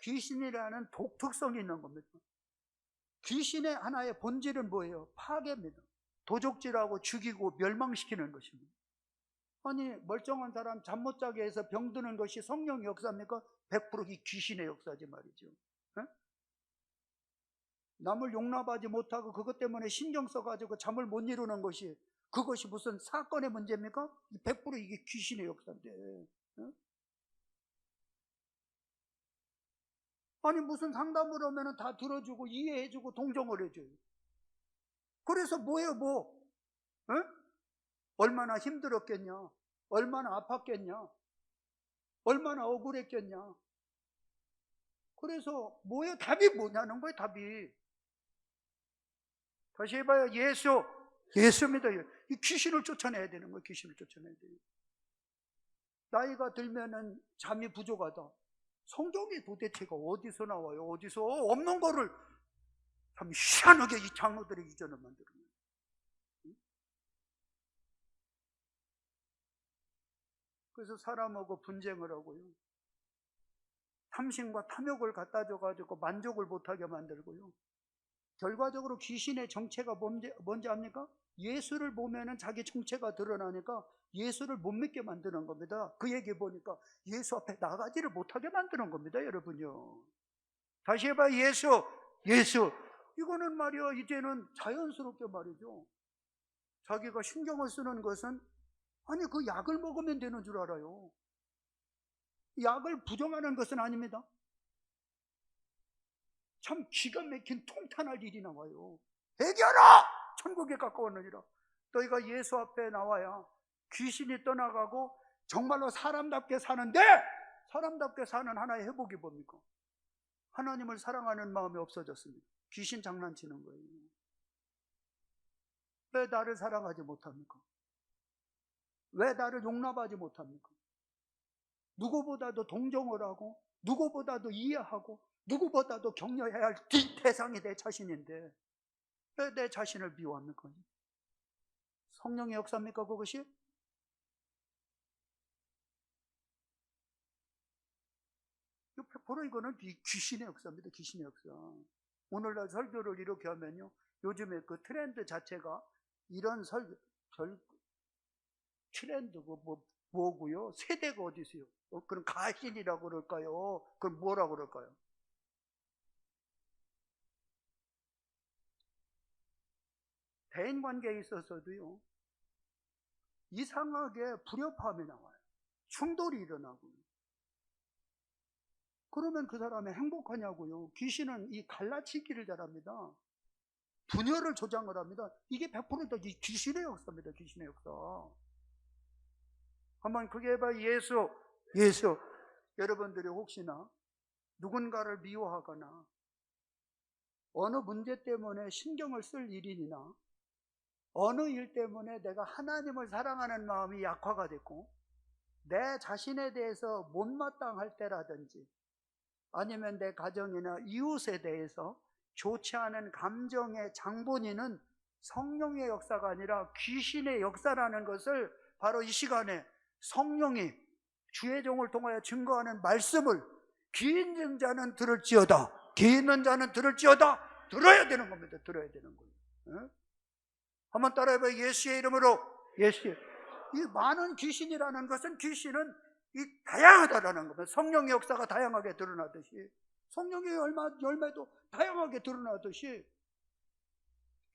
귀신이라는 독특성이 있는 겁니다. 귀신의 하나의 본질은 뭐예요? 파괴입니다. 도적질하고 죽이고 멸망시키는 것입니다. 아니, 멀쩡한 사람 잠 못 자게 해서 병드는 것이 성령의 역사입니까? 100% 귀신의 역사지 말이죠. 에? 남을 용납하지 못하고 그것 때문에 신경 써가지고 잠을 못 이루는 것이, 그것이 무슨 사건의 문제입니까? 100% 이게 귀신의 역사인데. 에? 아니, 무슨 상담을 하면 다 들어주고 이해해주고 동정을 해줘요. 그래서 뭐예요, 뭐? 에? 얼마나 힘들었겠냐? 얼마나 아팠겠냐? 얼마나 억울했겠냐? 그래서 뭐예요? 답이 뭐냐는 거예요, 답이. 다시 해봐요. 예수. 예수입니다. 이 귀신을 쫓아내야 되는 거예요. 귀신을 쫓아내야 돼요. 나이가 들면은 잠이 부족하다. 성경이 도대체가 어디서 나와요? 어디서? 없는 거를 참 희한하게 이 장로들의 이전을 만들어요. 그래서 사람하고 분쟁을 하고요, 탐심과 탐욕을 갖다 줘가지고 만족을 못하게 만들고요, 결과적으로 귀신의 정체가 뭔지 압니까? 예수를 보면은 자기 정체가 드러나니까 예수를 못 믿게 만드는 겁니다. 그 얘기 보니까 예수 앞에 나가지를 못하게 만드는 겁니다, 여러분요. 다시 해봐, 예수, 예수. 이거는 말이야, 이제는 자연스럽게 말이죠. 자기가 신경을 쓰는 것은, 아니, 그 약을 먹으면 되는 줄 알아요. 약을 부정하는 것은 아닙니다. 참 기가 막힌 통탄할 일이 나와요. 회개하라! 천국에 가까웠느니라. 너희가 예수 앞에 나와야 귀신이 떠나가고 정말로 사람답게 사는데, 사람답게 사는 하나의 회복이 뭡니까? 하나님을 사랑하는 마음이 없어졌습니다. 귀신 장난치는 거예요. 왜 나를 사랑하지 못합니까? 왜 나를 용납하지 못합니까? 누구보다도 동정을 하고 누구보다도 이해하고 누구보다도 격려해야 할 대상이 내 자신인데 왜 내 자신을 미워합니까? 성령의 역사입니까, 그것이? 이거 100% 이거는 귀신의 역사입니다. 귀신의 역사. 오늘날 설교를 이렇게 하면요, 요즘에 그 트렌드 자체가 이런 트렌드고 뭐고요? 세대가 어디 있어요? 그럼 가신이라고 그럴까요? 그럼 뭐라고 그럴까요? 대인관계에 있어서도요, 이상하게 불협화음이 나와요. 충돌이 일어나고. 그러면 그 사람이 행복하냐고요? 귀신은 이 갈라치기를 잘합니다. 분열을 조장을 합니다. 이게 100%다 귀신의 역사입니다. 귀신의 역사. 한번 크게 해봐. 예수. 여러분들이 혹시나 누군가를 미워하거나 어느 문제 때문에 신경을 쓸 일이나 어느 일 때문에 내가 하나님을 사랑하는 마음이 약화가 됐고 내 자신에 대해서 못마땅할 때라든지 아니면 내 가정이나 이웃에 대해서 좋지 않은 감정의 장본인은 성령의 역사가 아니라 귀신의 역사라는 것을 바로 이 시간에 성령이 주의 종을 통하여 증거하는 말씀을 귀 있는 자는 들을지어다. 귀 있는 자는 들을지어다. 들어야 되는 겁니다. 들어야 되는 거예요. 한번 따라해봐요. 예수의 이름으로. 예수의. 이 많은 귀신이라는 것은 귀신은 이 다양하다라는 겁니다. 성령의 역사가 다양하게 드러나듯이 성령의 열매도 다양하게 드러나듯이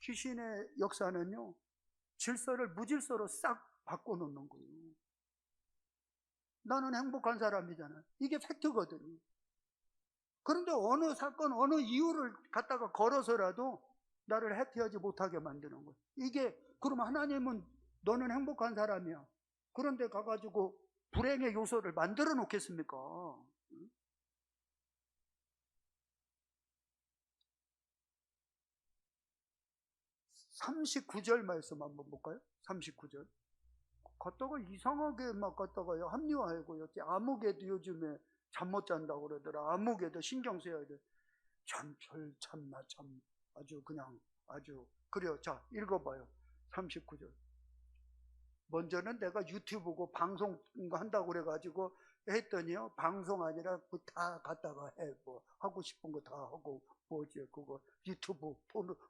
귀신의 역사는요, 질서를 무질서로 싹 바꿔놓는 거예요. 나는 행복한 사람이잖아요. 이게 팩트거든요. 그런데 어느 사건, 어느 이유를 갖다가 걸어서라도 나를 해피하지 못하게 만드는 거예요. 이게 그러면 하나님은 너는 행복한 사람이야. 그런데 가가지고 불행의 요소를 만들어 놓겠습니까? 39절 말씀 한번 볼까요? 39절. 갔다가 이상하게 막 갔다가요, 합리화하고요. 아무개도 요즘에 잠 못 잔다고 그러더라. 아무개도 신경 써야 돼. 참나 참 아주 그냥 아주 그래요. 자, 읽어봐요. 39절. 먼저는 내가 유튜브고 방송 한다고 그래가지고 했더니요, 방송 아니라 다 갖다가 해. 뭐 하고 싶은 거 다 하고 뭐지 그거 유튜브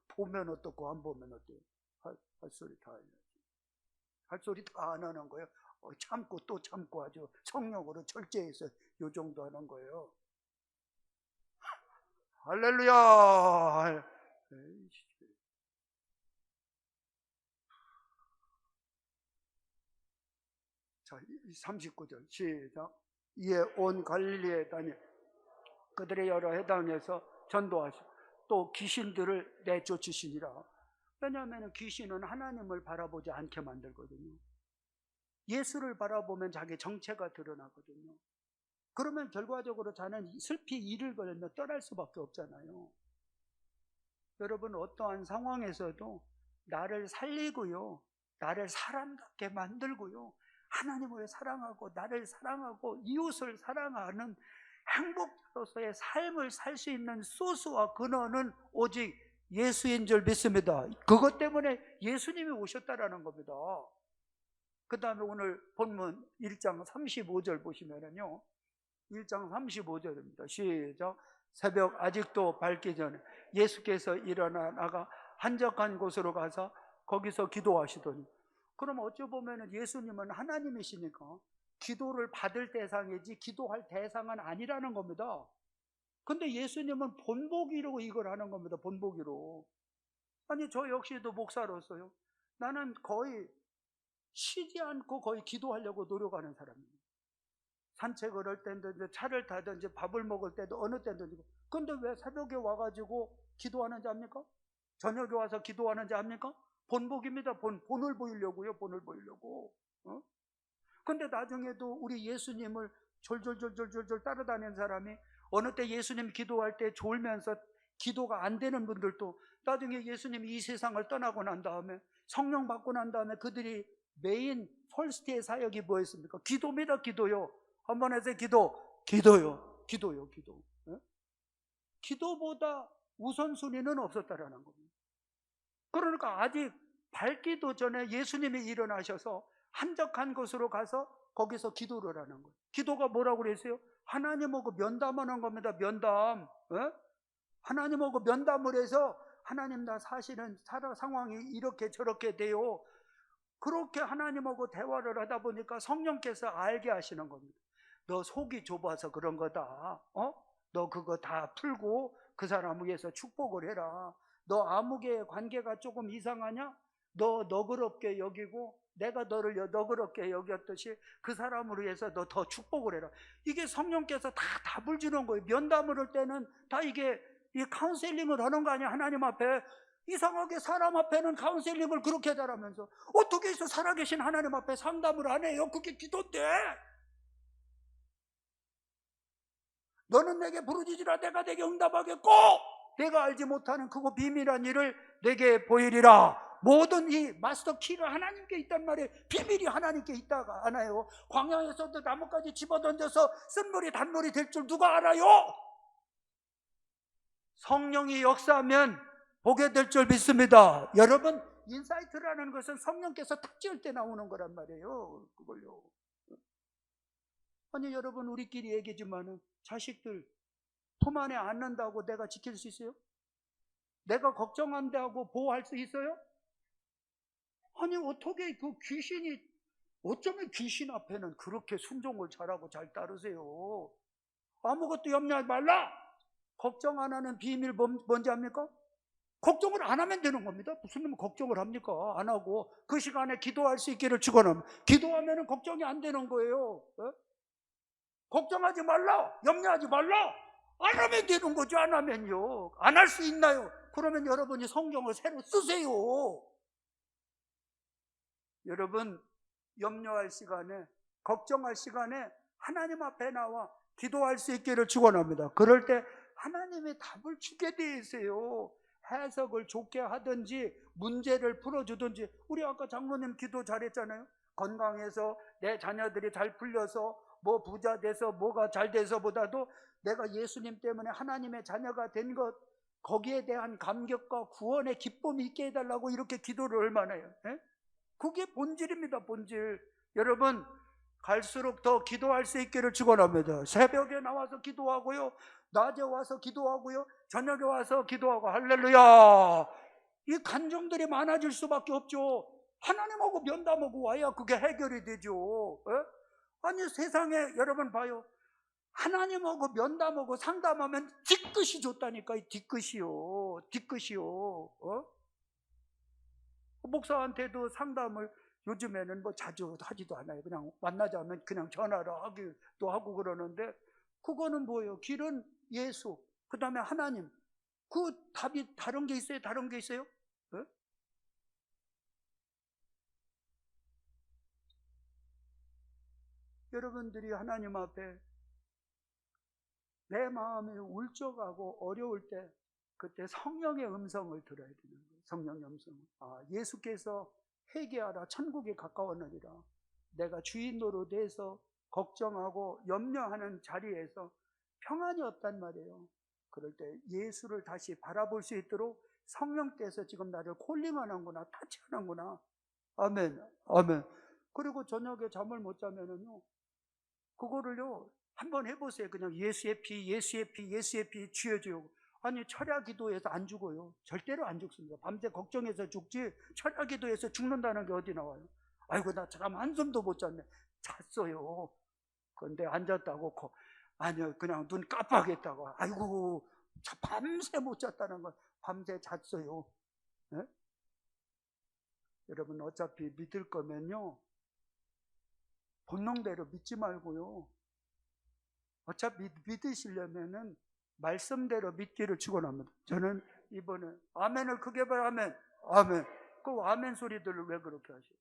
보면 어떻고 안 보면 어때요? 할 소리 다 해야지. 할 소리 다 안 하는 거예요. 참고 또 참고 아주 성령으로 절제해서 요 정도 하는 거예요. 할렐루야. 자, 39절 시작. 이에 온 갈릴리에 다니 그들의 여러 해당에서 전도하시고 또 귀신들을 내쫓으시니라. 왜냐하면 귀신은 하나님을 바라보지 않게 만들거든요. 예수를 바라보면 자기 정체가 드러나거든요. 그러면 결과적으로 자는 슬피 이를 걸며 떠날 수밖에 없잖아요. 여러분, 어떠한 상황에서도 나를 살리고요, 나를 사람답게 만들고요, 하나님을 사랑하고 나를 사랑하고 이웃을 사랑하는 행복으로서의 삶을 살 수 있는 소스와 근원은 오직 예수인 줄 믿습니다. 그것 때문에 예수님이 오셨다라는 겁니다. 그 다음에 오늘 본문 1장 35절 보시면은요, 1장 35절입니다. 시작. 새벽 아직도 밝기 전에 예수께서 일어나 나가 한적한 곳으로 가서 거기서 기도하시더니, 그럼 어찌 보면 예수님은 하나님이시니까 기도를 받을 대상이지 기도할 대상은 아니라는 겁니다. 근데 예수님은 본보기로 이걸 하는 겁니다. 본보기로. 아니, 저 역시도 목사로서요, 나는 거의 쉬지 않고 거의 기도하려고 노력하는 사람입니다. 산책을 할 때든지 차를 타든지 밥을 먹을 때도 어느 때든지. 근데 왜 새벽에 와가지고 기도하는지 압니까? 저녁에 와서 기도하는지 압니까? 본복입니다. 본을 보이려고요. 본을 보이려고. 근데 나중에도 우리 예수님을 졸졸졸졸졸 따라다니는 사람이 어느 때 예수님 기도할 때 졸면서 기도가 안 되는 분들도 나중에 예수님이 이 세상을 떠나고 난 다음에 성령 받고 난 다음에 그들이 메인 펄스트의 사역이 뭐였습니까? 기도입니다. 기도요. 한번 해서 기도요. 기도보다 우선순위는 없었다라는 겁니다. 그러니까 아직 밝기도 전에 예수님이 일어나셔서 한적한 곳으로 가서 거기서 기도를 하는 거예요. 기도가 뭐라고 그랬어요? 하나님하고 면담하는 겁니다. 면담. 어? 하나님하고 면담을 해서 하나님, 나 사실은 상황이 이렇게 저렇게 돼요. 그렇게 하나님하고 대화를 하다 보니까 성령께서 알게 하시는 겁니다. 너 속이 좁아서 그런 거다. 너 그거 다 풀고 그 사람을 위해서 축복을 해라. 너 아무개의 관계가 조금 이상하냐? 너 너그럽게 여기고 내가 너를 너그럽게 여겼듯이 그 사람을 위해서 너 더 축복을 해라. 이게 성령께서 다 답을 주는 거예요. 면담을 할 때는 다 이게 이 카운셀링을 하는 거 아니야. 하나님 앞에. 이상하게 사람 앞에는 카운셀링을 그렇게 잘하면서 어떻게 해서 살아계신 하나님 앞에 상담을 안 해요? 그게 기도인데. 너는 내게 부르짖으라 내가 내게 응답하겠고 내가 알지 못하는 크고 비밀한 일을 내게 보이리라. 모든 이 마스터 키가 하나님께 있단 말이에요. 비밀이 하나님께 있다가 알아요. 광야에서도 나뭇가지 집어던져서 쓴물이 단물이 될 줄 누가 알아요? 성령이 역사하면 보게 될 줄 믿습니다. 여러분, 인사이트라는 것은 성령께서 탁 지을 때 나오는 거란 말이에요. 그걸요. 아니 여러분, 우리끼리 얘기지만은 자식들 품 안에 안는다고 내가 지킬 수 있어요? 내가 걱정한다고 보호할 수 있어요? 아니 어떻게 그 귀신이, 어쩌면 귀신 앞에는 그렇게 순종을 잘하고 잘 따르세요? 아무것도 염려하지 말라. 걱정 안 하는 비밀 뭔지 압니까? 걱정을 안 하면 되는 겁니다. 무슨 놈은 걱정을 합니까? 안 하고 그 시간에 기도할 수 있기를 축원합니다. 기도하면 걱정이 안 되는 거예요. 걱정하지 말라, 염려하지 말라. 안 하면 되는 거죠. 안 하면요. 안 할 수 있나요? 그러면 여러분이 성경을 새로 쓰세요. 여러분, 염려할 시간에, 걱정할 시간에 하나님 앞에 나와 기도할 수 있기를 축원합니다. 그럴 때 하나님의 답을 주게 돼 있어요. 해석을 좋게 하든지 문제를 풀어주든지. 우리 아까 장로님 기도 잘했잖아요. 건강해서 내 자녀들이 잘 풀려서 뭐 부자 돼서 뭐가 잘 돼서보다도 내가 예수님 때문에 하나님의 자녀가 된 것, 거기에 대한 감격과 구원의 기쁨이 있게 해달라고 이렇게 기도를 얼마나 해요. 그게 본질입니다. 본질. 여러분, 갈수록 더 기도할 수 있기를 축원합니다. 새벽에 나와서 기도하고요, 낮에 와서 기도하고요, 저녁에 와서 기도하고. 할렐루야. 이 간증들이 많아질 수밖에 없죠. 하나님하고 면담하고 와야 그게 해결이 되죠. 아니 세상에 여러분 봐요. 하나님하고 면담하고 상담하면 뒤끝이 좋다니까. 뒤끝이요. 목사한테도 상담을 요즘에는 뭐 자주 하지도 않아요. 그냥 만나자면 그냥 전화를 하기도 하고 그러는데, 그거는 뭐예요? 길은 예수, 그 다음에 하나님. 그 답이 다른 게 있어요? 다른 게 있어요? 여러분들이 하나님 앞에 내 마음이 울적하고 어려울 때, 그때 성령의 음성을 들어야 되는 거예요. 성령의 음성. 예수께서 회개하라 천국에 가까웠느니라. 내가 주인 노릇해서 걱정하고 염려하는 자리에서 평안이 없단 말이에요. 그럴 때 예수를 다시 바라볼 수 있도록 성령께서 지금 나를 콜링하는구나, 타치하는구나. 아멘, 아멘. 그리고 저녁에 잠을 못 자면은요, 그거를요 한번 해보세요. 그냥 예수의 피, 예수의 피, 예수의 피 쥐어주고. 아니 철야 기도해서 안 죽어요. 절대로 안 죽습니다. 밤새 걱정해서 죽지 철야 기도해서 죽는다는 게 어디 나와요? 아이고 나 잠깐 한숨도 못 잤네. 잤어요. 그런데 앉았다고 아니요 그냥 눈 깜빡했다고. 아이고 밤새 못 잤다는 건 밤새 잤어요. 네? 여러분 어차피 믿을 거면요 본능대로 믿지 말고요, 어차피 믿으시려면은 말씀대로 믿기를 축원합니다. 저는 이번에 아멘을 크게 봐요. 아멘, 아멘. 그 아멘 소리들을 왜 그렇게 하셔요?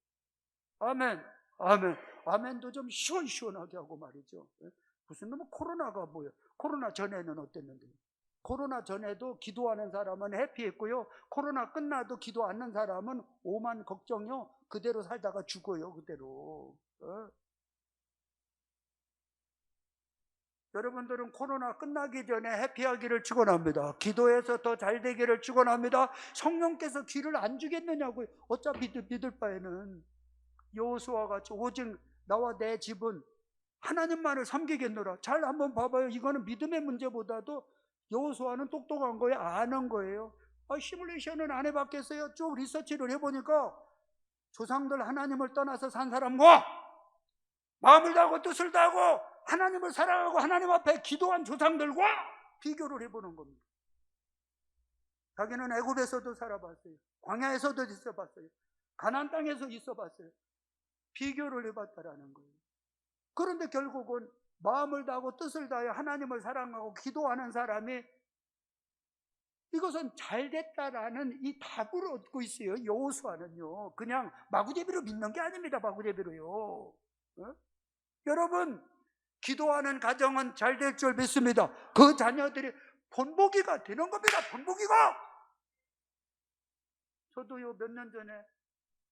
아멘, 아멘. 아멘도 좀 시원시원하게 하고 말이죠. 무슨 놈의 코로나가 뭐예요? 코로나 전에는 어땠는데? 코로나 전에도 기도하는 사람은 해피했고요, 코로나 끝나도 기도 안 하는 사람은 오만 걱정요, 그대로 살다가 죽어요. 그대로. 여러분들은 코로나 끝나기 전에 해피하기를 축원합니다. 기도해서 더 잘 되기를 축원합니다. 성령께서 귀를 안 주겠느냐고요. 어차피 믿을 바에는 여호수아가 같이 오직 나와 내 집은 하나님만을 섬기겠노라. 잘 한번 봐봐요. 이거는 믿음의 문제보다도 여호수아는 똑똑한 거예요. 아는 거예요. 시뮬레이션은 안 해봤겠어요? 쭉 리서치를 해보니까 조상들 하나님을 떠나서 산 사람과 마음을 다하고 뜻을 다하고 하나님을 사랑하고 하나님 앞에 기도한 조상들과 비교를 해보는 겁니다. 자기는 애굽에서도 살아봤어요. 광야에서도 있어봤어요. 가나안 땅에서 있어봤어요. 비교를 해봤다라는 거예요. 그런데 결국은 마음을 다하고 뜻을 다해 하나님을 사랑하고 기도하는 사람이 이것은 잘됐다라는 이 답을 얻고 있어요. 여호수아는요. 그냥 마구잡이로 믿는 게 아닙니다. 마구잡이로요. 어? 여러분, 기도하는 가정은 잘 될 줄 믿습니다. 그 자녀들이 본보기가 되는 겁니다. 본보기가. 저도요 몇 년 전에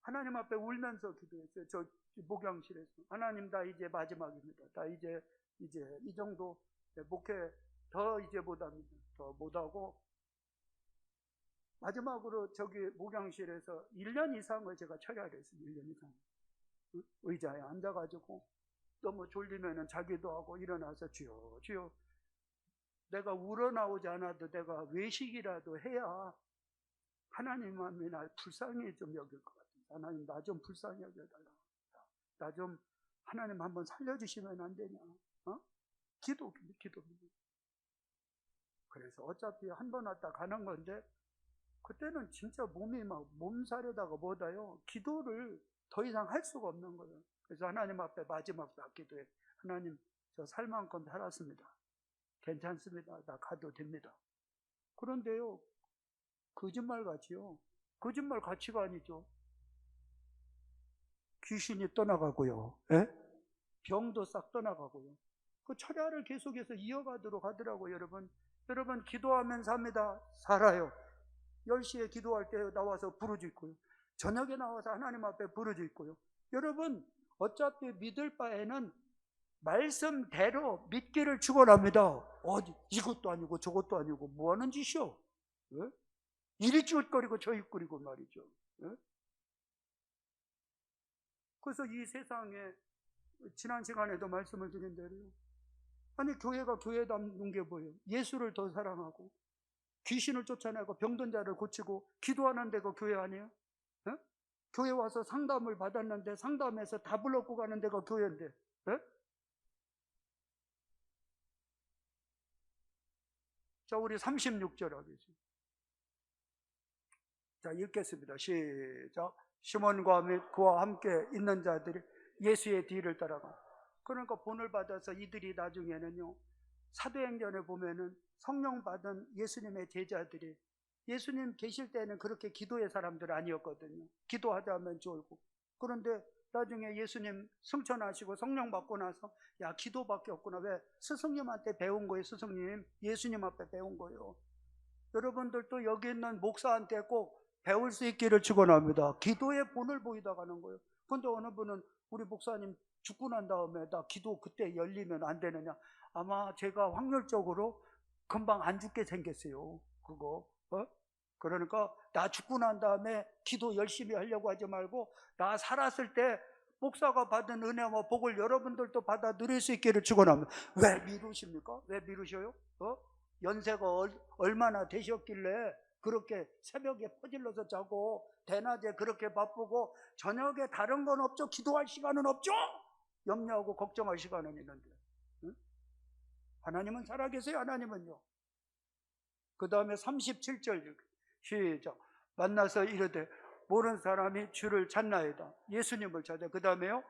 하나님 앞에 울면서 기도했어요. 저 목양실에서. 하나님, 나 이제 마지막입니다. 나 이제 이 정도 목회 더 이제 못합니다. 더 못하고 마지막으로 저기 목양실에서 1년 이상을 제가 철야를 했어요. 1년 이상. 의자에 앉아가지고 너무 졸리면은 자기도 하고 일어나서 주여 주여, 내가 우러나오지 않아도 내가 외식이라도 해야 하나님이 날 불쌍히 좀 여길 것 같아요. 하나님, 나 좀 불쌍히 여겨달라. 나 좀 하나님 한번 살려주시면 안 되냐. 기도. 그래서 어차피 한 번 왔다 가는 건데 그때는 진짜 몸이 막 몸살에다가 뭐다요. 기도를 더 이상 할 수가 없는 거예요. 그래서 하나님 앞에 마지막 딱 기도해. 하나님, 저 살 만큼 살았습니다. 괜찮습니다. 나 가도 됩니다. 그런데요, 거짓말같이요. 거짓말 가치가 아니죠. 귀신이 떠나가고요. 예? 병도 싹 떠나가고요. 그 철야를 계속해서 이어가도록 하더라고요. 여러분 기도하면서 합니다. 살아요. 10시에 기도할 때 나와서 부르짖고요. 저녁에 나와서 하나님 앞에 부르짖고요. 여러분, 어차피 믿을 바에는 말씀대로 믿기를 축원합니다. 이것도 아니고 저것도 아니고 뭐 하는 짓이요? 예? 이리 쭈웃거리고 저리 쭈웃거리고 말이죠. 예? 그래서 이 세상에 지난 시간에도 말씀을 드린 대로요. 아니, 교회가 교회답는 게 뭐예요? 예수를 더 사랑하고 귀신을 쫓아내고 병든 자를 고치고 기도하는 데가 교회 아니에요? 예? 교회 와서 상담을 받았는데 상담에서 답을 얻고 가는 데가 교회인데, 예? 자, 우리 36절 하겠습니다. 자, 읽겠습니다. 시작. 시몬과 및 그와 함께 있는 자들이 예수의 뒤를 따라가. 그러니까 본을 받아서 이들이 나중에는요, 사도행전에 보면은 성령 받은 예수님의 제자들이, 예수님 계실 때는 그렇게 기도의 사람들 아니었거든요. 기도하자면 졸고. 그런데 나중에 예수님 승천하시고 성령 받고 나서, 야, 기도밖에 없구나. 왜? 스승님한테 배운 거예요. 스승님, 예수님 앞에 배운 거예요. 여러분들도 여기 있는 목사한테 꼭 배울 수 있기를 축원합니다. 기도의 본을 보이다 가는 거예요. 근데 어느 분은 우리 목사님 죽고 난 다음에 나 기도 그때 열리면 안 되느냐? 아마 제가 확률적으로 금방 안 죽게 생겼어요. 그거. 그러니까 나 죽고 난 다음에 기도 열심히 하려고 하지 말고 나 살았을 때 목사가 받은 은혜와 복을 여러분들도 받아 누릴 수 있기를 축원합니다. 왜 미루십니까? 왜 미루셔요? 연세가 얼마나 되셨길래 그렇게 새벽에 퍼질러서 자고 대낮에 그렇게 바쁘고 저녁에 다른 건 없죠? 기도할 시간은 없죠? 염려하고 걱정할 시간은 있는데, 응? 하나님은 살아계세요. 하나님은요. 그 다음에 37절 시작. 만나서 이르되 모르는 사람이 주를 찾나이다. 예수님을 찾아. 그 다음에요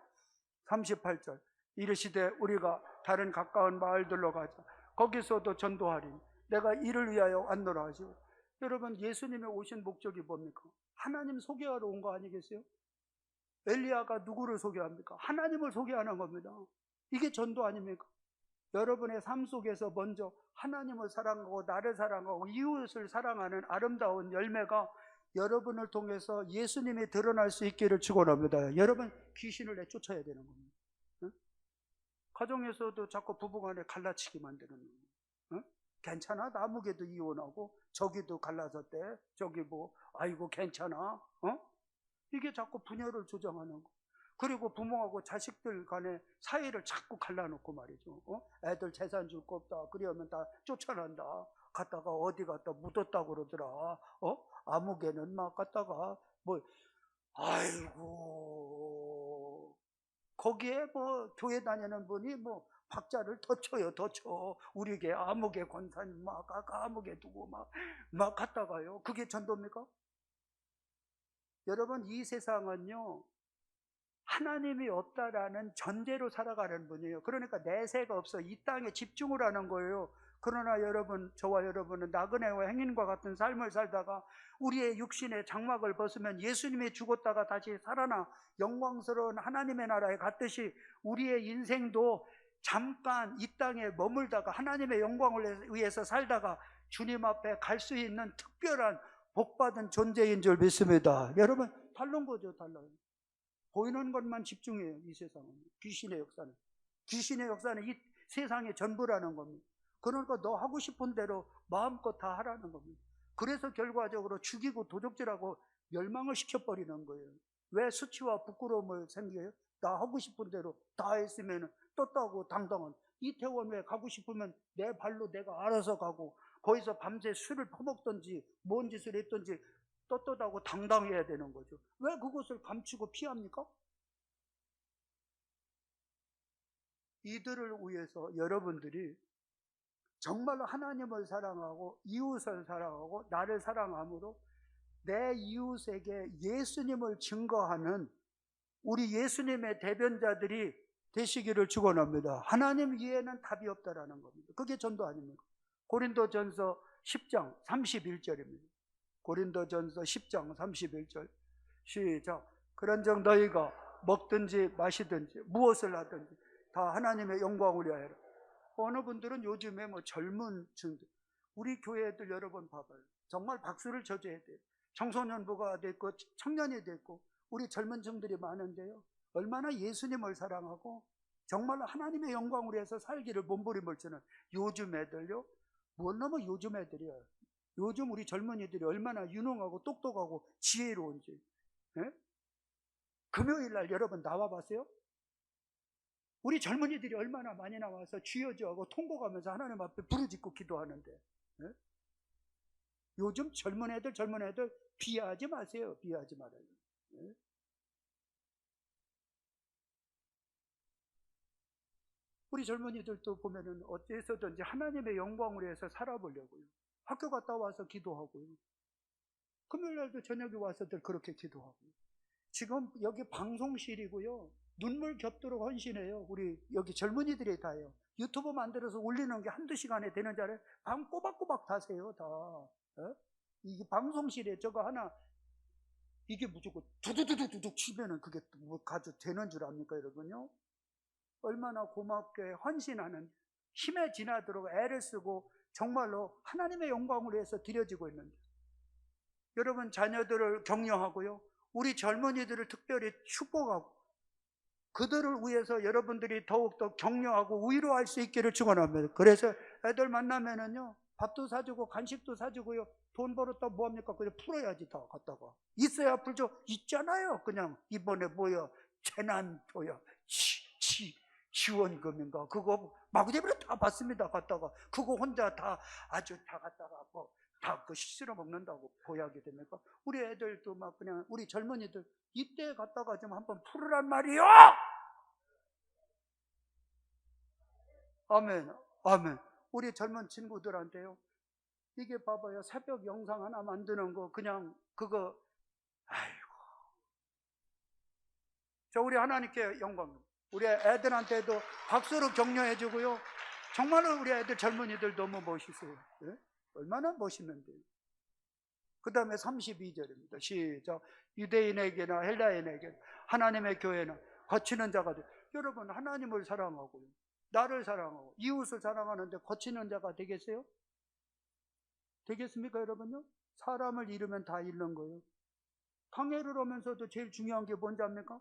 38절 이르시되 우리가 다른 가까운 마을들로 가자. 거기서도 전도하리니 내가 이를 위하여 왔노라 하시고. 여러분, 예수님이 오신 목적이 뭡니까? 하나님 소개하러 온 거 아니겠어요? 엘리야가 누구를 소개합니까? 하나님을 소개하는 겁니다. 이게 전도 아닙니까? 여러분의 삶 속에서 먼저 하나님을 사랑하고 나를 사랑하고 이웃을 사랑하는 아름다운 열매가 여러분을 통해서 예수님이 드러날 수 있기를 축원합니다. 여러분, 귀신을 내쫓아야 되는 겁니다. 응? 가정에서도 자꾸 부부간에 갈라치기 만드는 거예요. 응? 괜찮아? 나무개도 이혼하고 저기도 갈라섰대. 저기 뭐 아이고 괜찮아? 이게 자꾸 분열을 조장하는 거. 그리고 부모하고 자식들 간에 사이를 자꾸 갈라놓고 말이죠. 애들 재산 줄 거 없다. 그러면 다 쫓아난다. 갔다가 어디 갔다 묻었다고 그러더라. 아무개는 막 갔다가 뭐 아이고 거기에 뭐 교회 다니는 분이 뭐 박자를 더 쳐요, 더 쳐. 우리게 아무개 권사님 막 아무개 두고 막 갔다가요. 그게 전도입니까? 여러분, 이 세상은요 하나님이 없다라는 전제로 살아가는 분이에요. 그러니까 내세가 없어. 이 땅에 집중을 하는 거예요. 그러나 여러분, 저와 여러분은 나그네와 행인과 같은 삶을 살다가 우리의 육신의 장막을 벗으면 예수님이 죽었다가 다시 살아나 영광스러운 하나님의 나라에 갔듯이 우리의 인생도 잠깐 이 땅에 머물다가 하나님의 영광을 위해서 살다가 주님 앞에 갈 수 있는 특별한 복받은 존재인 줄 믿습니다. 여러분, 다른 거죠, 달라요. 보이는 것만 집중해요. 이 세상은 귀신의 역사는 이 세상의 전부라는 겁니다. 그러니까 너 하고 싶은 대로 마음껏 다 하라는 겁니다. 그래서 결과적으로 죽이고 도적질하고 멸망을 시켜버리는 거예요. 왜 수치와 부끄러움을 생겨요? 나 하고 싶은 대로 다 했으면 떴다고 당당한 이태원 왜 가고 싶으면 내 발로 내가 알아서 가고 거기서 밤새 술을 퍼먹든지 뭔 짓을 했든지 떳떳하고 당당해야 되는 거죠. 왜 그것을 감추고 피합니까? 이들을 위해서 여러분들이 정말로 하나님을 사랑하고 이웃을 사랑하고 나를 사랑함으로 내 이웃에게 예수님을 증거하는 우리 예수님의 대변자들이 되시기를 축원합니다. 하나님 이외에는 답이 없다라는 겁니다. 그게 전도 아닙니까? 고린도전서 10장 31절입니다. 고린도전서 10장 31절 시작. 그런즉 너희가 먹든지 마시든지 무엇을 하든지 다 하나님의 영광을 위하여라. 어느 분들은 요즘에 뭐 젊은 층들, 우리 교회 애들 여러분 봐봐요. 정말 박수를 쳐줘야 돼요. 청소년부가 됐고 청년이 됐고 우리 젊은 층들이 많은데요, 얼마나 예수님을 사랑하고 정말로 하나님의 영광을 위해서 살기를 몸부림을 치는 요즘 애들요. 뭘 너무 요즘 애들이야. 요즘 우리 젊은이들이 얼마나 유능하고 똑똑하고 지혜로운지. 예? 금요일 날 여러분 나와봤어요? 우리 젊은이들이 얼마나 많이 나와서 쥐어주하고 통곡하면서 하나님 앞에 부르짖고 기도하는데. 예? 요즘 젊은 애들 비하하지 마세요. 비하하지 말아요. 예? 우리 젊은이들도 보면은 어째서든지 하나님의 영광을 위해서 살아보려고요. 학교 갔다 와서 기도하고요. 금요일날도 저녁에 와서들 그렇게 기도하고요. 지금 여기 방송실이고요. 눈물 겹도록 헌신해요. 우리 여기 젊은이들이 다요. 유튜브 만들어서 올리는 게 한두 시간에 되는 줄 알아요? 밤 꼬박꼬박 다세요, 다. 이게 방송실에 저거 하나, 이게 무조건 두두두두둑 치면은 그게 뭐 가져 되는 줄 압니까, 여러분요? 얼마나 고맙게 헌신하는, 힘에 지나도록 애를 쓰고 정말로 하나님의 영광을 위해서 드려지고 있는데, 여러분 자녀들을 격려하고요, 우리 젊은이들을 특별히 축복하고 그들을 위해서 여러분들이 더욱더 격려하고 위로할 수 있기를 축원합니다. 그래서 애들 만나면은요, 밥도 사주고 간식도 사주고요, 돈 벌었다 뭐합니까? 그냥 풀어야지. 다 갖다가 있어야 풀죠. 있잖아요. 그냥 이번에 뭐야, 재난표야, 지원금인가 그거 마구잡이로 다 받습니다. 갖다가 그거 혼자 다 아주 다 갖다가 뭐 다 그 실어 먹는다고 보약이 됩니까? 우리 애들도 막 그냥 우리 젊은이들 이때 갖다가 좀 한번 풀으란 말이요. 아멘, 아멘. 우리 젊은 친구들한테요, 이게 봐봐요. 새벽 영상 하나 만드는 거 그냥 그거, 아이고. 저 우리 하나님께 영광. 우리 애들한테도 박수로 격려해 주고요. 정말로 우리 애들 젊은이들 너무 멋있어요. 예? 얼마나 멋있는데요. 그 다음에 32절입니다. 시작. 유대인에게나 헬라인에게 하나님의 교회는 거치는 자가 돼. 여러분, 하나님을 사랑하고요, 나를 사랑하고 이웃을 사랑하는데 거치는 자가 되겠어요? 되겠습니까, 여러분요? 사람을 잃으면 다 잃는 거예요. 강해를 하면서도 제일 중요한 게 뭔지 압니까?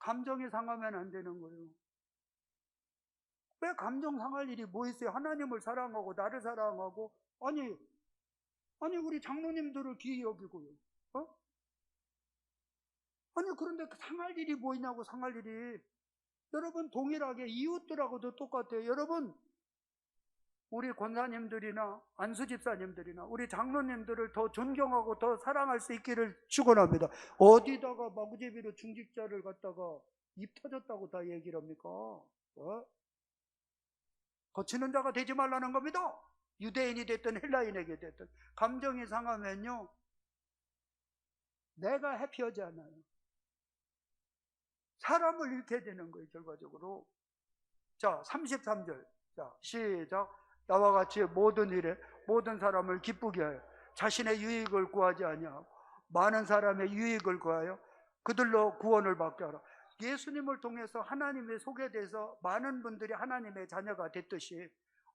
감정이 상하면 안 되는 거예요. 왜 감정 상할 일이 뭐 있어요? 하나님을 사랑하고 나를 사랑하고, 아니 우리 장로님들을 귀히 여기고요. 아니 그런데 상할 일이 뭐 있냐고. 상할 일이. 여러분 동일하게 이웃들하고도 똑같아요. 여러분 우리 권사님들이나 안수집사님들이나 우리 장로님들을 더 존경하고 더 사랑할 수 있기를 축원합니다. 어디다가 마구제비로 중직자를 갖다가 입 터졌다고 다 얘기를 합니까? 거치는 자가 되지 말라는 겁니다. 유대인이 됐든 헬라인에게 됐든. 감정이 상하면요 내가 해피하지 않아요. 사람을 잃게 되는 거예요 결과적으로. 자 33절 자 시작. 나와 같이 모든 일에 모든 사람을 기쁘게 하여 자신의 유익을 구하지 아니하고 많은 사람의 유익을 구하여 그들로 구원을 받게 하라. 예수님을 통해서 하나님의 소개돼서 많은 분들이 하나님의 자녀가 됐듯이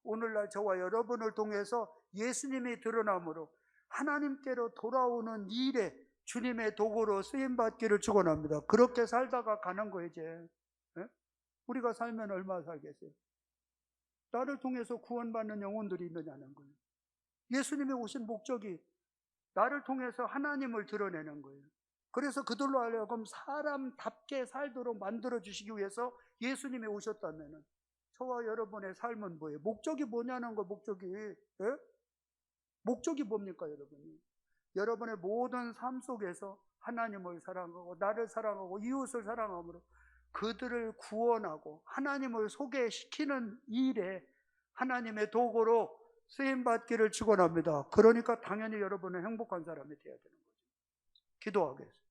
오늘날 저와 여러분을 통해서 예수님이 드러남으로 하나님께로 돌아오는 일에 주님의 도구로 쓰임받기를 축원합니다. 그렇게 살다가 가는 거예요 이제. 우리가 살면 얼마나 살겠어요? 나를 통해서 구원받는 영혼들이 있느냐는 거예요. 예수님이 오신 목적이 나를 통해서 하나님을 드러내는 거예요. 그래서 그들로 하여금 사람답게 살도록 만들어주시기 위해서 예수님이 오셨다면 저와 여러분의 삶은 뭐예요? 목적이 뭐냐는 거. 목적이 목적이 뭡니까 여러분이? 여러분의 모든 삶 속에서 하나님을 사랑하고 나를 사랑하고 이웃을 사랑함으로 그들을 구원하고 하나님을 소개시키는 일에 하나님의 도구로 쓰임받기를 축원합니다. 그러니까 당연히 여러분은 행복한 사람이 되어야 되는 거죠. 기도하게 해서.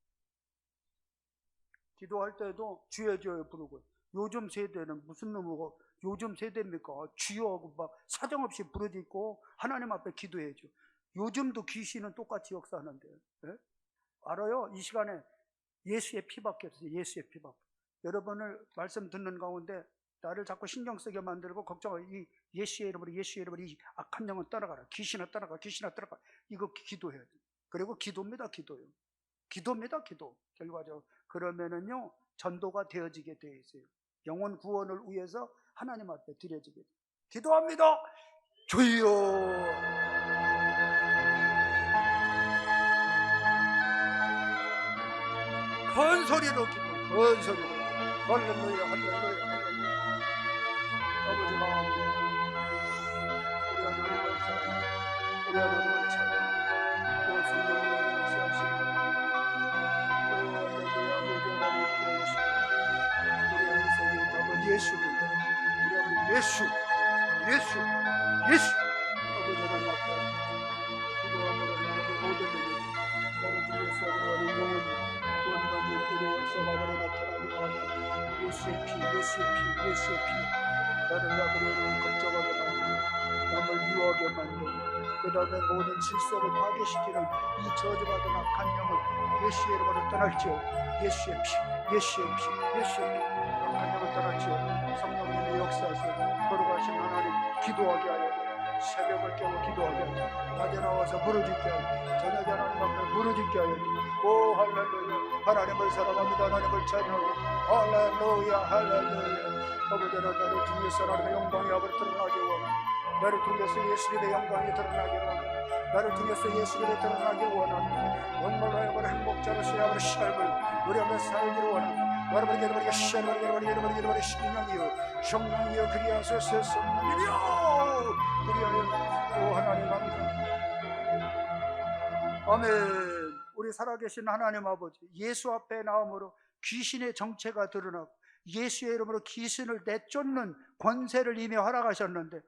기도할 때도 주여 주여 부르고. 요즘 세대는 무슨 놈이고 요즘 세대입니까? 주여하고 막 사정없이 부르짖고 하나님 앞에 기도해야죠. 요즘도 귀신은 똑같이 역사하는데요. 알아요? 이 시간에 예수의 피밖에 없어요. 예수의 피밖에. 여러분을 말씀 듣는 가운데 나를 자꾸 신경 쓰게 만들고 걱정하고 이 예수의 이름으로 이 악한 영은 떠나가라. 귀신아 떠나가. 귀신아 떠나가. 이거 기도해야 돼요. 그리고 기도입니다. 기도요. 기도입니다. 기도. 결과적으로 그러면은요 전도가 되어지게 되어 있어요. 영혼 구원을 위해서 하나님 앞에 드려지게 돼요. 기도합니다. 주여. 큰 소리로 기도. 큰 소리로. 할렐루야 할렐루야 할렐루야. 아버지가 우리 하나님을 사랑해. 우리 하나님을 찬양해. 또 성령님을 역사하시고 할렐루야. 우리 하나님을 부르시고 우리 인생의 답은 예수입니다. 우리 하나님 예수 아버지 하나님 앞에 기도함으로 하나님의 모든 일을 나를 통해서 하나님 영혼이 구원받는 우리 역사가 나타나게 하는 예수의 피 나를 나그네로 걱정하게 만들고 남을 미워하게 만들고 그 다음에 모든 질서를 파괴시키는 이 저주받은 악한 영을 예수의 이름으로 떠날지어. 예수의 피 악한 영을 떠날지어. 성령님의 역사하시고 거룩하신 하나님 기도하게 하여 새벽을 깨워 기도하게 하여 낮에 나와서 부르짖게 하여 저녁에 하나님 앞에 부르짖게 하여. 오 할렐루야. 하나님을 사랑합니다. 하나님을 찬양하고 할렐루야. 아버지 나를 통해서 하나님의 영광이 아버지 드러나게 원하는 나를 통해서 예수님의 영광이 드러나게 원하는 나를 통해서 예수님이 드러나게 원하는 원말로 하여금 행복자로 시작으로 삶을 우리 앞에 살기를 원하는 여러분에게 성령이여 그리하소서. 성령이여 그리하여. 오 하나님 감사합니다. 아멘. 우리 살아계신 하나님 아버지 예수 앞에 나옴으로 귀신의 정체가 드러나고 예수의 이름으로 귀신을 내쫓는 권세를 이미 허락하셨는데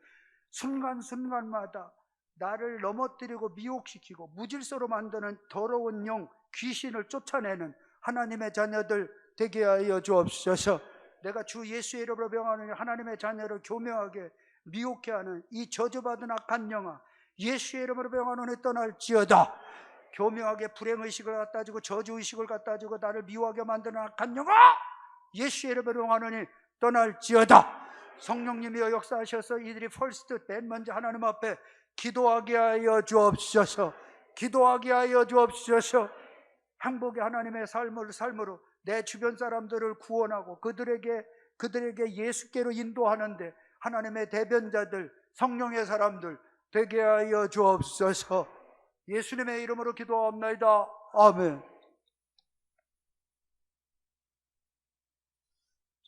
순간순간마다 나를 넘어뜨리고 미혹시키고 무질서로 만드는 더러운 영 귀신을 쫓아내는 하나님의 자녀들 되게 하여 주옵소서. 내가 주 예수의 이름으로 명하는 하나님의 자녀를 교묘하게 미혹해 하는 이 저주받은 악한 영아 예수의 이름으로 명하노니 떠날지어다. 교묘하게 불행의식을 갖다 주고 저주의식을 갖다 주고 나를 미워하게 만드는 악한 영아 예수의 이름으로 명하노니 떠날지어다. 성령님이여 역사하셔서 이들이 퍼스트 맨 먼저 하나님 앞에 기도하게 하여 주옵소서. 기도하게 하여 주옵소서. 행복의 하나님의 삶으로 내 주변 사람들을 구원하고 그들에게 예수께로 인도하는데 하나님의 대변자들 성령의 사람들 되게 하여 주옵소서. 예수님의 이름으로 기도합나이다. 아멘.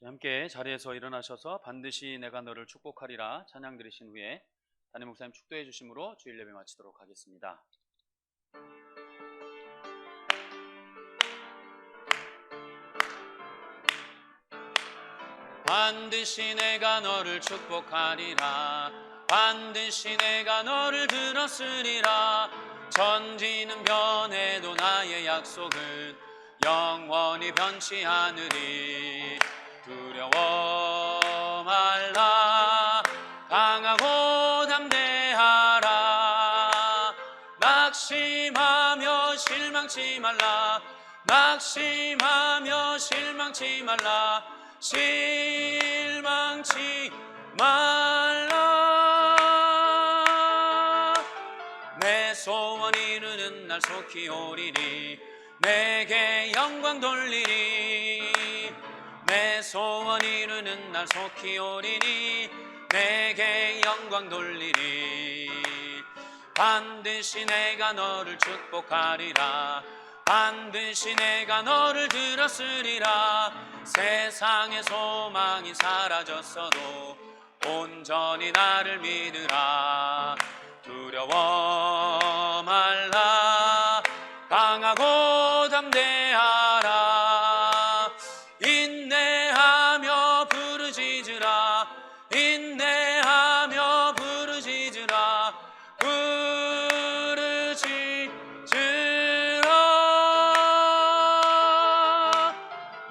함께 자리에서 일어나셔서 반드시 내가 너를 축복하리라 찬양 드리신 후에 담임 목사님 축도해 주심으로 주일 예배 마치도록 하겠습니다. 반드시 내가 너를 축복하리라. 반드시 내가 너를 들었으리라. 천지는 변해도 나의 약속은 영원히 변치 않으리. 두려워 말라. 강하고 담대하라. 낙심하며 실망치 말라. 낙심하며 실망치 말라. 실망치 말라. 내 소원 이루는 날 속히 오리니 내게 영광 돌리니. 내 소원 이루는 날 속히 오리니 내게 영광 돌리니. 반드시 내가 너를 축복하리라. 반드시 내가 너를 들었으리라. 세상의 소망이 사라졌어도 온전히 나를 믿으라. 두려워 말라. 강하고 담대하라. 인내하며 부르짖으라. 인내하며 부르짖으라.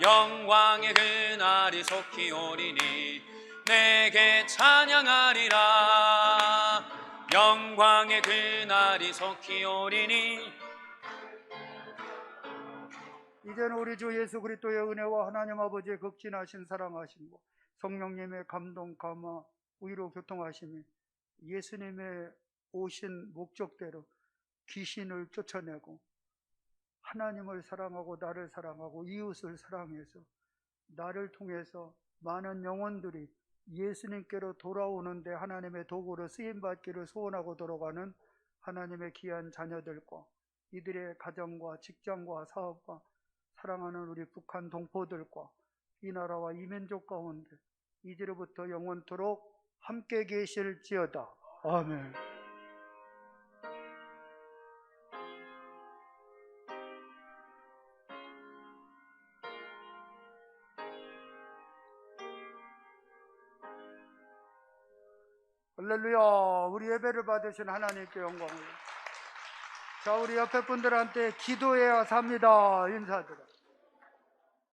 영광의 그날이 속히 오리니 내게 찬양하리라. 영광의 그날이 속히 오리니. 이제는 우리 주 예수 그리스도의 은혜와 하나님 아버지의 극진하신 사랑하심과 성령님의 감동 감화 위로 교통하심이 예수님의 오신 목적대로 귀신을 쫓아내고 하나님을 사랑하고 나를 사랑하고 이웃을 사랑해서 나를 통해서 많은 영혼들이 예수님께로 돌아오는데 하나님의 도구로 쓰임받기를 소원하고 돌아가는 하나님의 귀한 자녀들과 이들의 가정과 직장과 사업과 사랑하는 우리 북한 동포들과 이 나라와 이 민족 가운데 이제로부터 영원토록 함께 계실지어다. 아멘. 할렐루야. 우리 예배를 받으신 하나님께 영광을. 자, 우리 옆에 분들한테 기도해야 삽니다 인사드려.